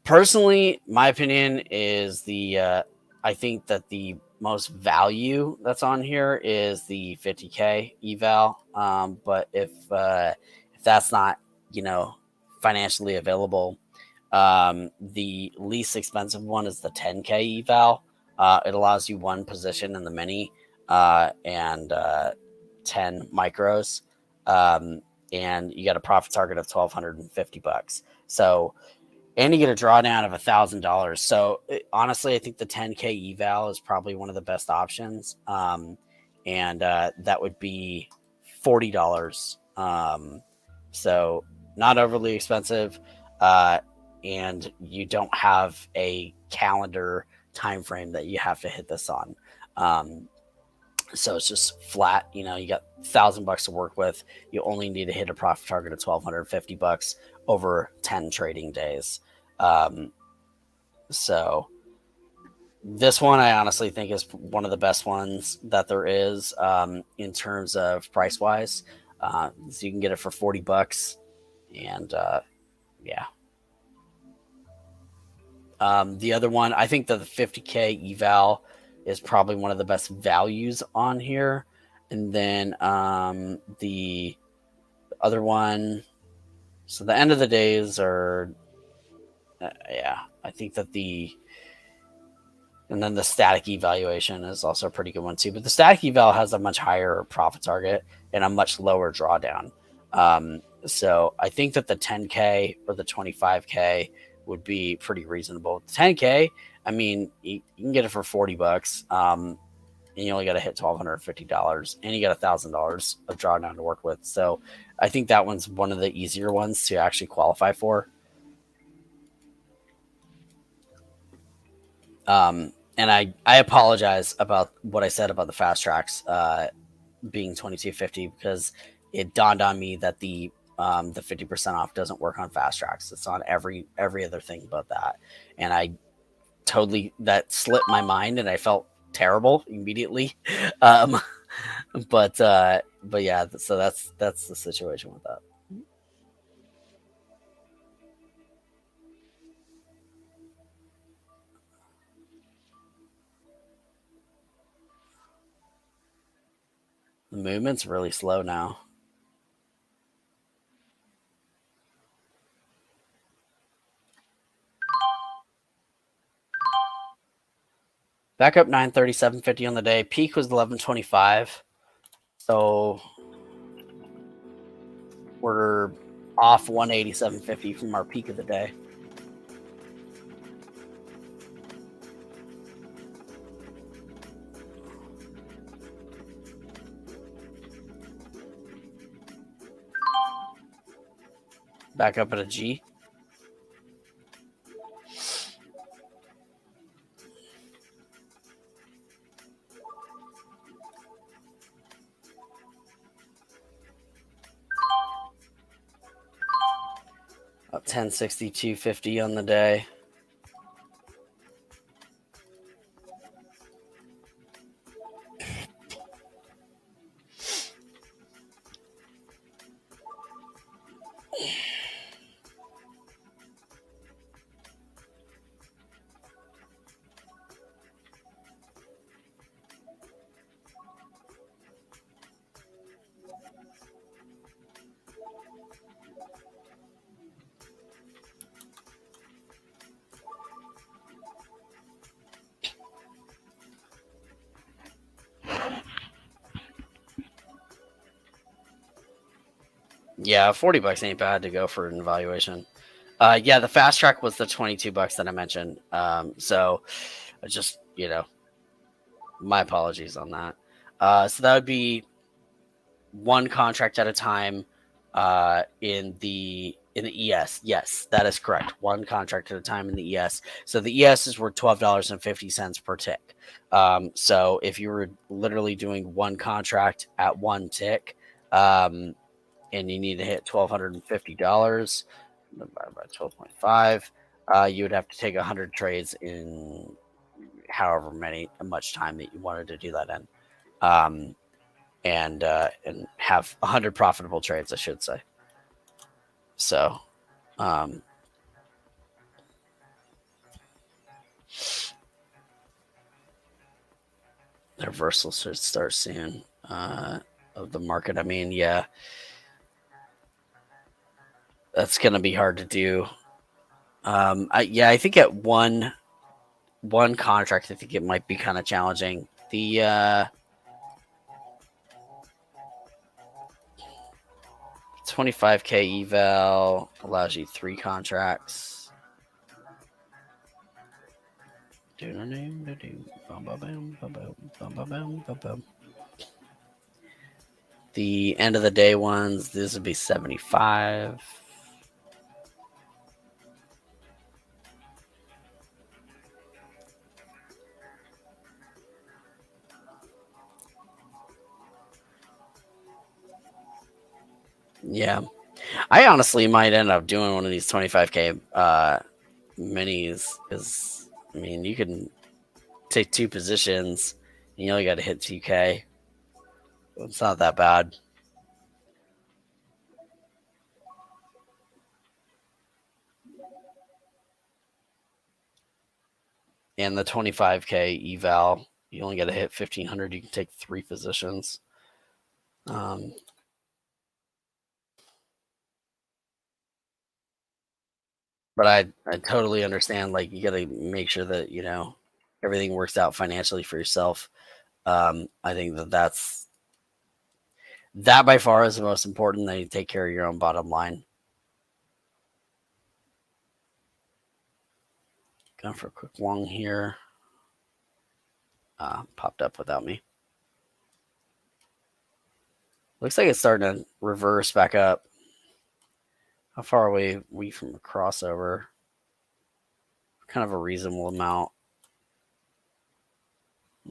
personally, my opinion is I think that the most value that's on here is the 50K eval. But if that's not, you know, financially available, the least expensive one is the 10K eval. It allows you one position in the mini and 10 micros. And you got a profit target of $1,250. So, and you get a drawdown of $1,000. So, honestly, I think the 10K eval is probably one of the best options. And that would be $40. So, not overly expensive. And you don't have a calendar time frame that you have to hit this on. So it's just flat. You know, you got $1,000 to work with. You only need to hit a profit target of $1,250 over 10 trading days. So this one, I honestly think is one of the best ones that there is in terms of price wise. So you can get it for $40, and yeah. The other one, I think that the 50K eval is probably one of the best values on here. And then the other one, so the end of the days are, yeah, I think that and then the static evaluation is also a pretty good one too. But the static eval has a much higher profit target and a much lower drawdown. So I think that the 10K or the 25K would be pretty reasonable. 10K, I mean, you can get it for $40, and you only got to hit $1,250, and you got $1,000 of drawdown to work with. So I think that one's one of the easier ones to actually qualify for. And I apologize about what I said about the fast tracks being 2250 because it dawned on me that the 50% off doesn't work on fast tracks. It's on every other thing but that. And I totally, that slipped my mind and I felt terrible immediately. But yeah, so that's the situation with that. The movement's really slow now. Back up 937.50 on the day. Peak was 1125. So we're off 187.50 from our peak of the day. Back up at a G. Up 1062.50 on the day. Yeah, $40 ain't bad to go for an evaluation. Yeah, the fast track was the $22 that I mentioned. So I just, my apologies on that. So that would be one contract at a time in the ES. Yes, that is correct. One contract at a time in the ES. So the ES is worth $12.50 per tick. So if you were literally doing one contract at one tick, and you need to hit $1,250 divided by 12.5, you would have to take 100 trades in however much time that you wanted to do that in. Um, and have 100 profitable trades, I should say. So, um, the reversal should start soon of the market. I mean, yeah, that's going to be hard to do. I think at one contract, I think it might be kind of challenging. The 25K eval allows you 3 contracts. The end of the day ones, this would be 75. Yeah. I honestly might end up doing one of these 25K minis because, I mean, you can take 2 positions and you only got to hit 2K. It's not that bad. And the 25K eval, you only got to hit 1,500. You can take 3 positions. But I totally understand. Like, you got to make sure that everything works out financially for yourself. I think that by far is the most important. That you take care of your own bottom line. Going for a quick long here. Popped up without me. Looks like it's starting to reverse back up. How far away are we from a crossover? Kind of a reasonable amount.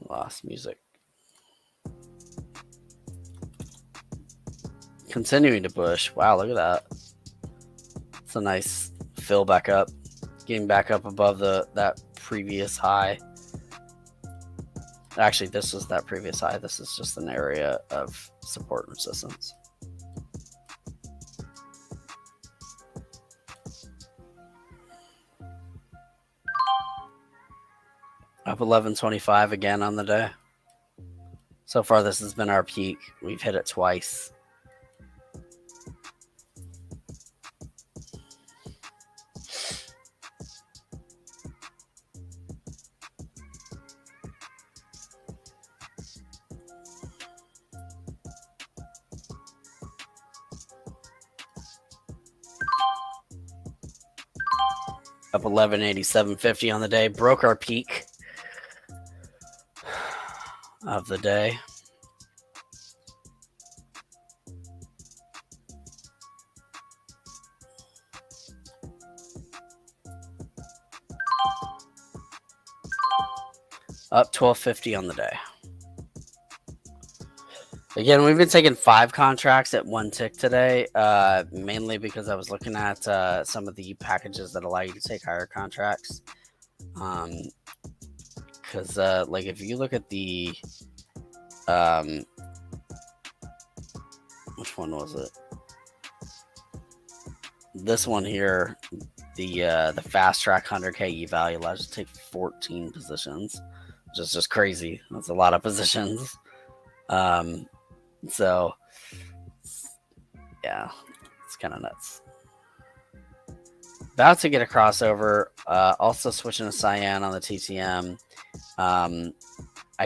Lost music. Continuing to push. Wow, look at that. It's a nice fill back up. Getting back up above that previous high. Actually, this was that previous high. This is just an area of support and resistance. Up 1125 again on the day. So far, this has been our peak. We've hit it twice. Up 1187.50 on the day. Broke our peak of the day. Up 1250 on the day. Again, we've been taking 5 contracts at 1 tick today, mainly because I was looking at some of the packages that allow you to take higher contracts. Because, like, if you look at the, which one was it? This one here, the fast track 100K eval allows you to take 14 positions, which is just crazy. That's a lot of positions. So, yeah, it's kind of nuts. About to get a crossover. Also switching to cyan on the TTM. I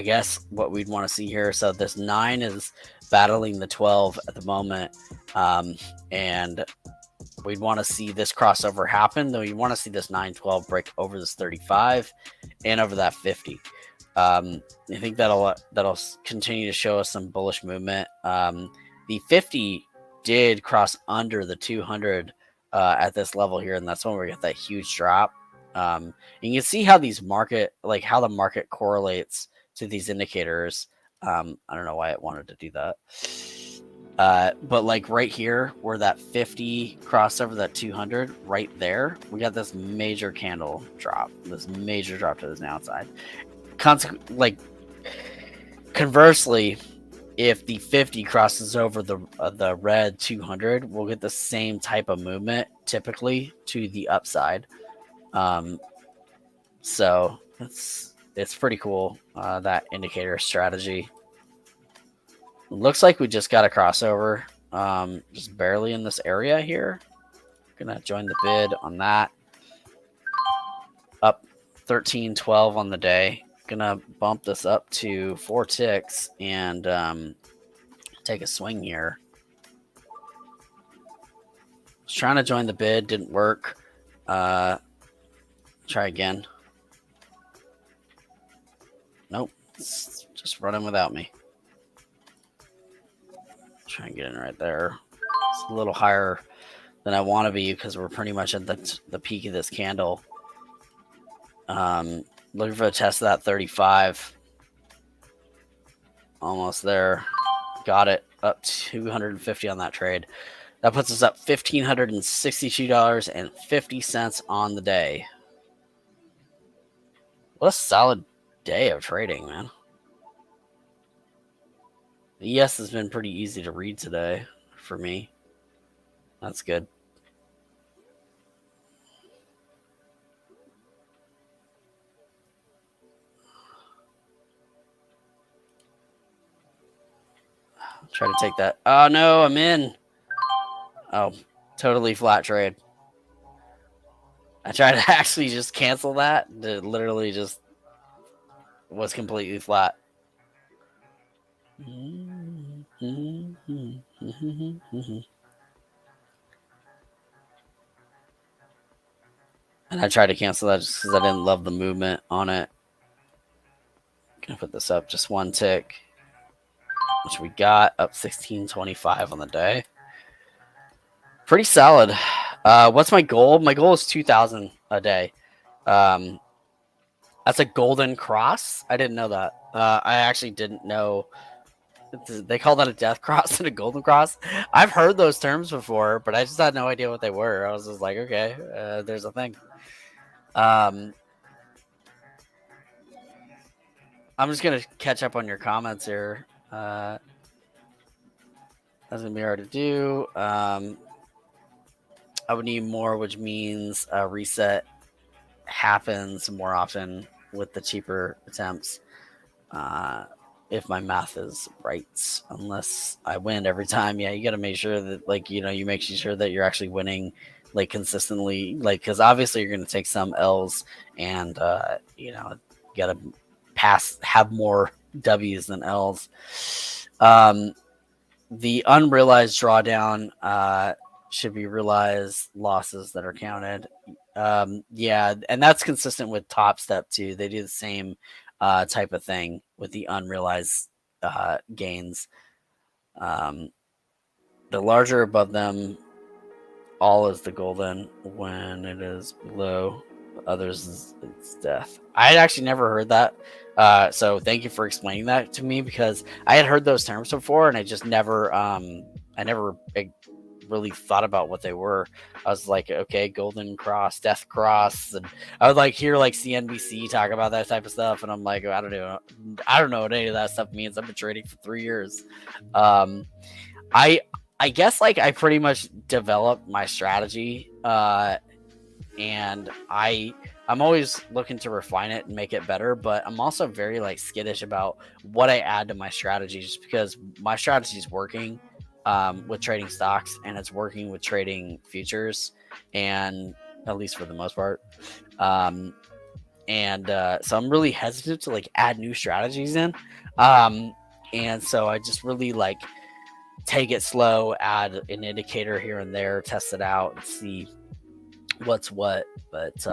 guess what we'd want to see here. So this 9 is battling the 12 at the moment. And we'd want to see this crossover happen, though. You want to see this 912 break over this 35 and over that 50. I think that'll continue to show us some bullish movement. The 50 did cross under the 200 at this level here, and that's when we get that huge drop. And you can see how how the market correlates to these indicators. I don't know why it wanted to do that. But like right here, where that 50 crossed over that 200, right there, we got this major candle drop, this major drop to the downside. Conversely, if the 50 crosses over the red 200, we'll get the same type of movement typically to the upside. So it's pretty cool, that indicator strategy. Looks like we just got a crossover, just barely in this area here. Gonna join the bid on that. Up 13.12 on the day. Gonna bump this up to 4 ticks and take a swing here. Was trying to join the bid, didn't work. Try again. Nope, it's just running without me. Try and get in right there. It's a little higher than I want to be because we're pretty much at the peak of this candle. Looking for a test of that 35. Almost there. Got it. Up 250 on that trade. That puts us up $1,562.50 on the day. What a solid day of trading, man. The ES has been pretty easy to read today for me. That's good. Try to take that. Oh no, I'm in. Oh, totally flat trade. I tried to actually just cancel that. It literally just was completely flat. And I tried to cancel that just because I didn't love the movement on it. Gonna put this up just 1 tick, which we got up 16.25 on the day. Pretty solid. What's my goal? My goal is 2,000 a day. That's a golden cross. I didn't know that. I actually didn't know. They call that a death cross and a golden cross. I've heard those terms before, but I just had no idea what they were. I was just like, okay, there's a thing. I'm just gonna catch up on your comments here. That's gonna be hard to do. I would need more, which means a reset happens more often with the cheaper attempts. If my math is right, unless I win every time. Yeah, you got to make sure that, you make sure that you're actually winning, consistently, because obviously you're going to take some L's and, you got to have more W's than L's. The unrealized drawdown should be realized losses that are counted. Yeah, and that's consistent with Top Step too. They do the same type of thing with the unrealized gains. The larger above them, all is the golden. When it is below others, it's death. I had actually never heard that. So thank you for explaining that to me, because I had heard those terms before and I just never, really thought about what they were. I was like, okay, golden cross, death cross, and I would hear CNBC talk about that type of stuff, and I'm like, I don't know what any of that stuff means. I've been trading for 3 years. I guess I pretty much developed my strategy, and I'm always looking to refine it and make it better, but I'm also very skittish about what I add to my strategy, just because my strategy is working with trading stocks, and it's working with trading futures, and at least for the most part. So I'm really hesitant to add new strategies in. And so I just really take it slow, add an indicator here and there, test it out, and see what's what. But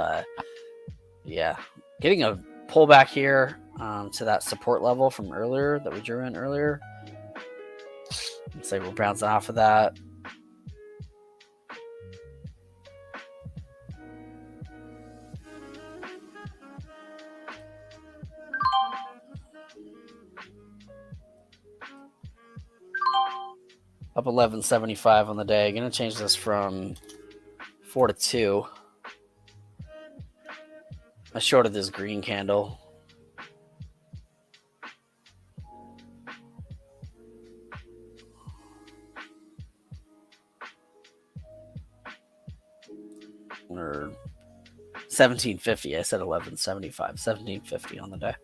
yeah, getting a pullback here to that support level from earlier that we drew in earlier. Looks like we're bouncing off of that. Up 11.75 on the day. Going to change this from 4 to 2. I shorted this green candle. Or 17.50. I said 11.75. 17.50 on the day.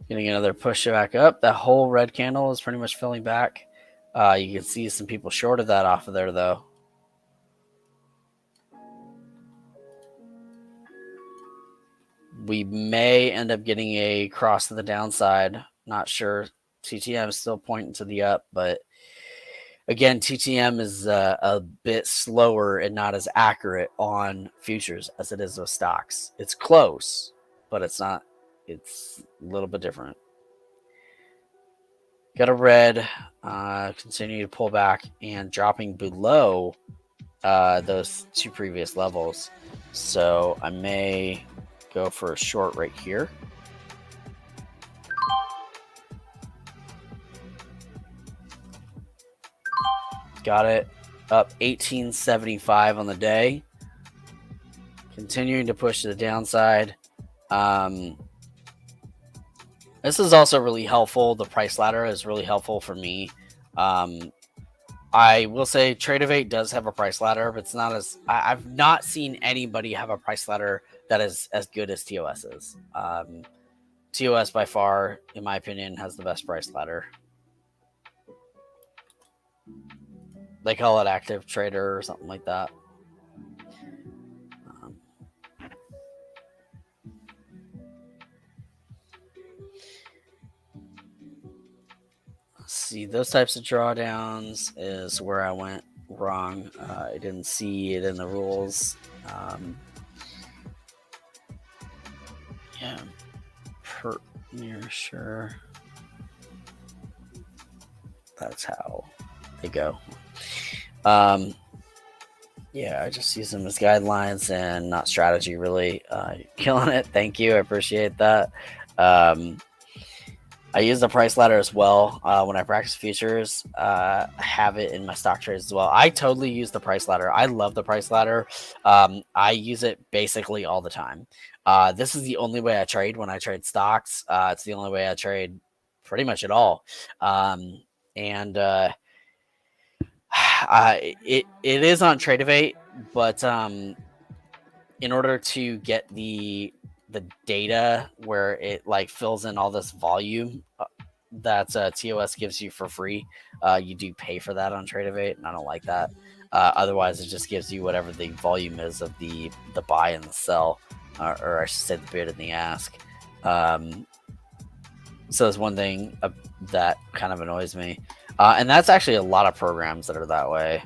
Getting another push back up. That whole red candle is pretty much filling back. You can see some people shorted that off of there, though. We may end up getting a cross to the downside. Not sure. TTM is still pointing to the up, but again, TTM is a bit slower and not as accurate on futures as it is with stocks. It's close, but it's not. It's a little bit different. Got a red, continue to pull back and dropping below those two previous levels. So I may go for a short right here. Got it up 18.75 on the day. Continuing to push to the downside. This is also really helpful. The price ladder is really helpful for me. I will say Tradeovate does have a price ladder, but it's not as I've not seen anybody have a price ladder that is as good as TOS is. TOS by far, in my opinion, has the best price ladder. They call it active trader or something like that. See, those types of drawdowns is where I went wrong. I didn't see it in the rules. Yeah, near sure. That's how they go. Yeah, I just use them as guidelines and not strategy, really. Killing it. Thank you. I appreciate that. I use the price ladder as well when I practice futures. I have it in my stock trades as well. I totally use the price ladder. I love the price ladder. I use it basically all the time. This is the only way I trade when I trade stocks. It's the only way I trade pretty much at all. It is on Tradeovate, but in order to get the data where it like fills in all this volume that TOS gives you for free, you do pay for that on Tradeovate, and I don't like that. Otherwise, it just gives you whatever the volume is of the buy and the sell, or I should say the bid and the ask. So that's one thing that kind of annoys me. And that's actually a lot of programs that are that way.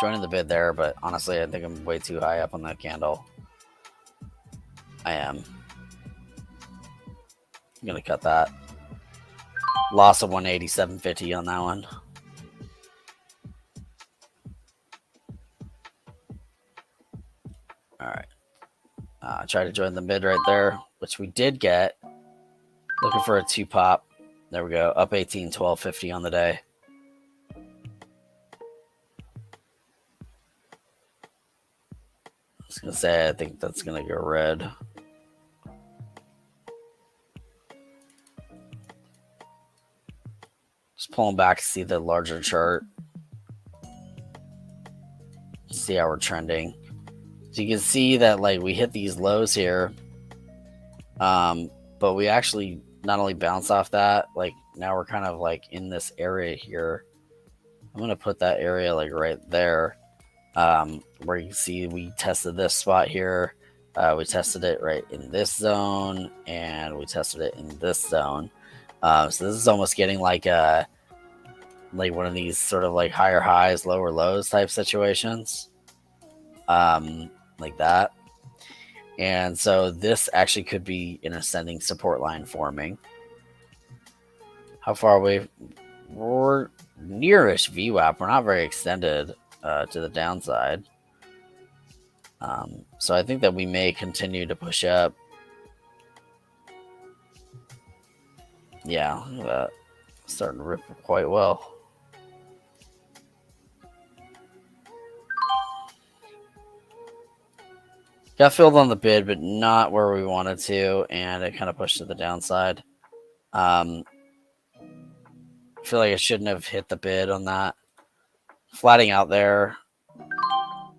Joining the bid there, but honestly, I think I'm way too high up on that candle. I am. I'm going to cut that. Loss of 187.50 on that one. All right. Try to join the mid right there, which we did get. Looking for a 2 pop. There we go. Up 18, 12.50 on the day. I was going to say, I think that's going to go red. Just pulling back to see the larger chart. See how we're trending. So you can see that like we hit these lows here. But we actually not only bounce off that, like now we're kind of like in this area here. I'm going to put that area like right there. Where you can see we tested this spot here. We tested it right in this zone, and we tested it in this zone. So this is almost getting like one of these sort of like higher highs, lower lows type situations, like that. And so this actually could be an ascending support line forming. How far away? We're nearish VWAP. We're not very extended to the downside. So I think that we may continue to push up. Yeah, look at that. Starting to rip quite well. Got filled on the bid, but not where we wanted to, and it kind of pushed to the downside. I feel like I shouldn't have hit the bid on that. Flatting out there.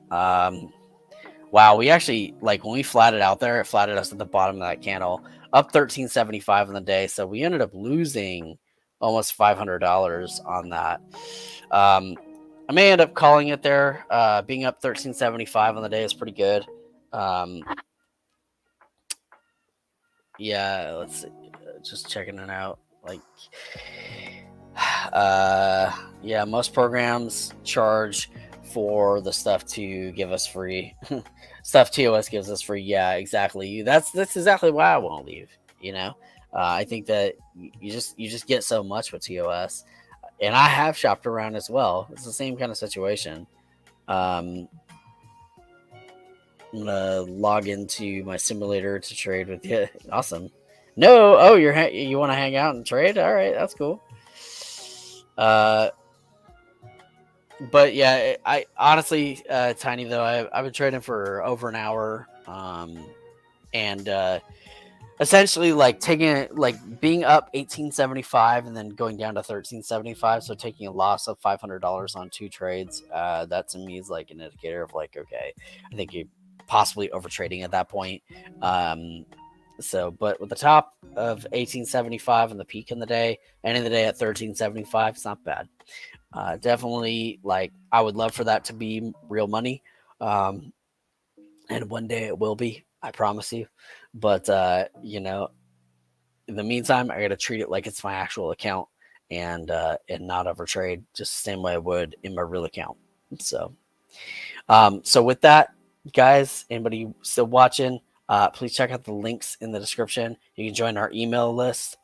Wow, we actually, like, when we flatted out there, it flatted us at the bottom of that candle, up 13.75 on the day. So we ended up losing almost $500 on that. I may end up calling it there. Being up 13.75 on the day is pretty good. Yeah, let's see. Just checking it out. Like, yeah, most programs charge for the stuff to give us free. Stuff TOS gives us free. Yeah, exactly. That's exactly why I won't leave. You know, I think that you just get so much with TOS, and I have shopped around as well. It's the same kind of situation. Um, I'm gonna log into my simulator to trade with you. Awesome. No, oh, you want to hang out and trade? All right, that's cool. Uh, but yeah, I honestly, Tiny though, I've been trading for over an hour, and essentially like taking it, like being up 18.75 and then going down to 13.75, so taking a loss of $500 on two trades. That to me is like an indicator of like, okay, I think you possibly over trading at that point. So, but with the top of 18.75 and the peak in the day, ending the day at 13.75, it's not bad. Definitely, like, I would love for that to be real money, um, and one day it will be. I promise you. But in the meantime, I got to treat it like it's my actual account, and not overtrade, just the same way I would in my real account. So, so with that, guys, anybody still watching, please check out the links in the description. You can join our email list.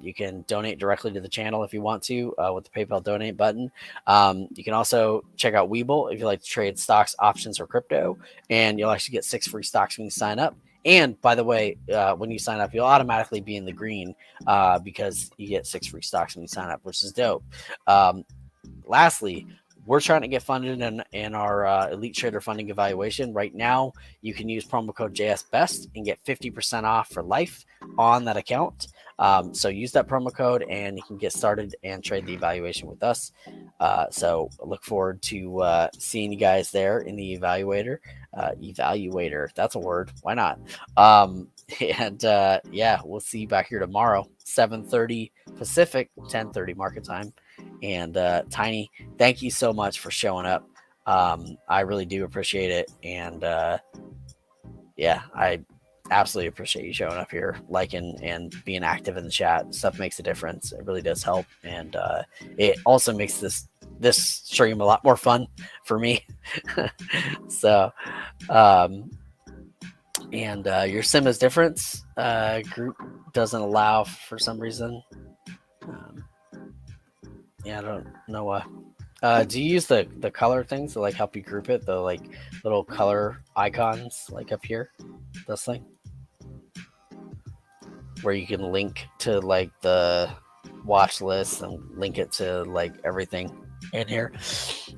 You can donate directly to the channel if you want to, with the PayPal donate button. You can also check out Webull if you like to trade stocks, options, or crypto, and you'll actually get 6 free stocks when you sign up. And by the way, when you sign up, you'll automatically be in the green, because you get 6 free stocks when you sign up, which is dope. Lastly, we're trying to get funded in our Elite Trader funding evaluation. Right now, you can use promo code JSBEST and get 50% off for life on that account. So use that promo code and you can get started and trade the evaluation with us. So look forward to seeing you guys there in the evaluator. That's a word. Why not? And yeah, we'll see you back here tomorrow, 7:30 Pacific, 10:30 market time. And Tiny, thank you so much for showing up. I really do appreciate it. And yeah, I absolutely appreciate you showing up here, liking and being active in the chat. Stuff makes a difference. It really does help. And it also makes this stream a lot more fun for me. So, and your sim is difference group doesn't allow for some reason. Yeah, I don't know why. Do you use the color things to like help you group it? The like little color icons like up here, this thing, where you can link to like the watch list and link it to like everything in here.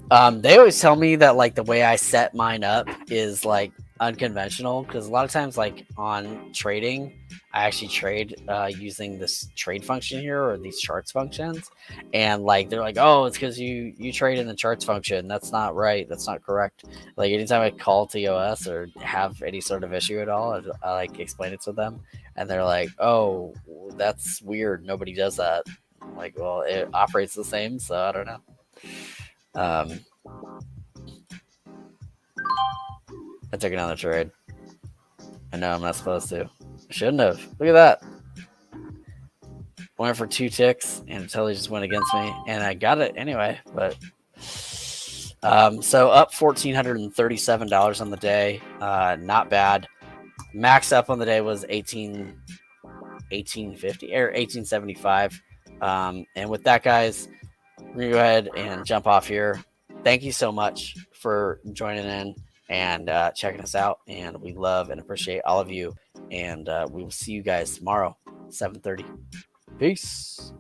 They always tell me that like the way I set mine up is like unconventional, because a lot of times like on trading, I actually trade using this trade function here, or these charts functions, and like they're like, oh, it's because you trade in the charts function. That's not right. That's not correct. Like anytime I call TOS or have any sort of issue at all, I like explain it to them, and they're like, oh, that's weird. Nobody does that. I'm like, well, it operates the same, so I don't know. I took another trade. I know I'm not supposed to. I shouldn't have. Look at that. went for 2 ticks and it totally just went against me, and I got it anyway. But so up $1,437 on the day, not bad. Max up on the day was 1850 or 1875. And with that, guys, we're gonna go ahead and jump off here. Thank you so much for joining in and checking us out, and we love and appreciate all of you. And we will see you guys tomorrow, 7:30. Peace.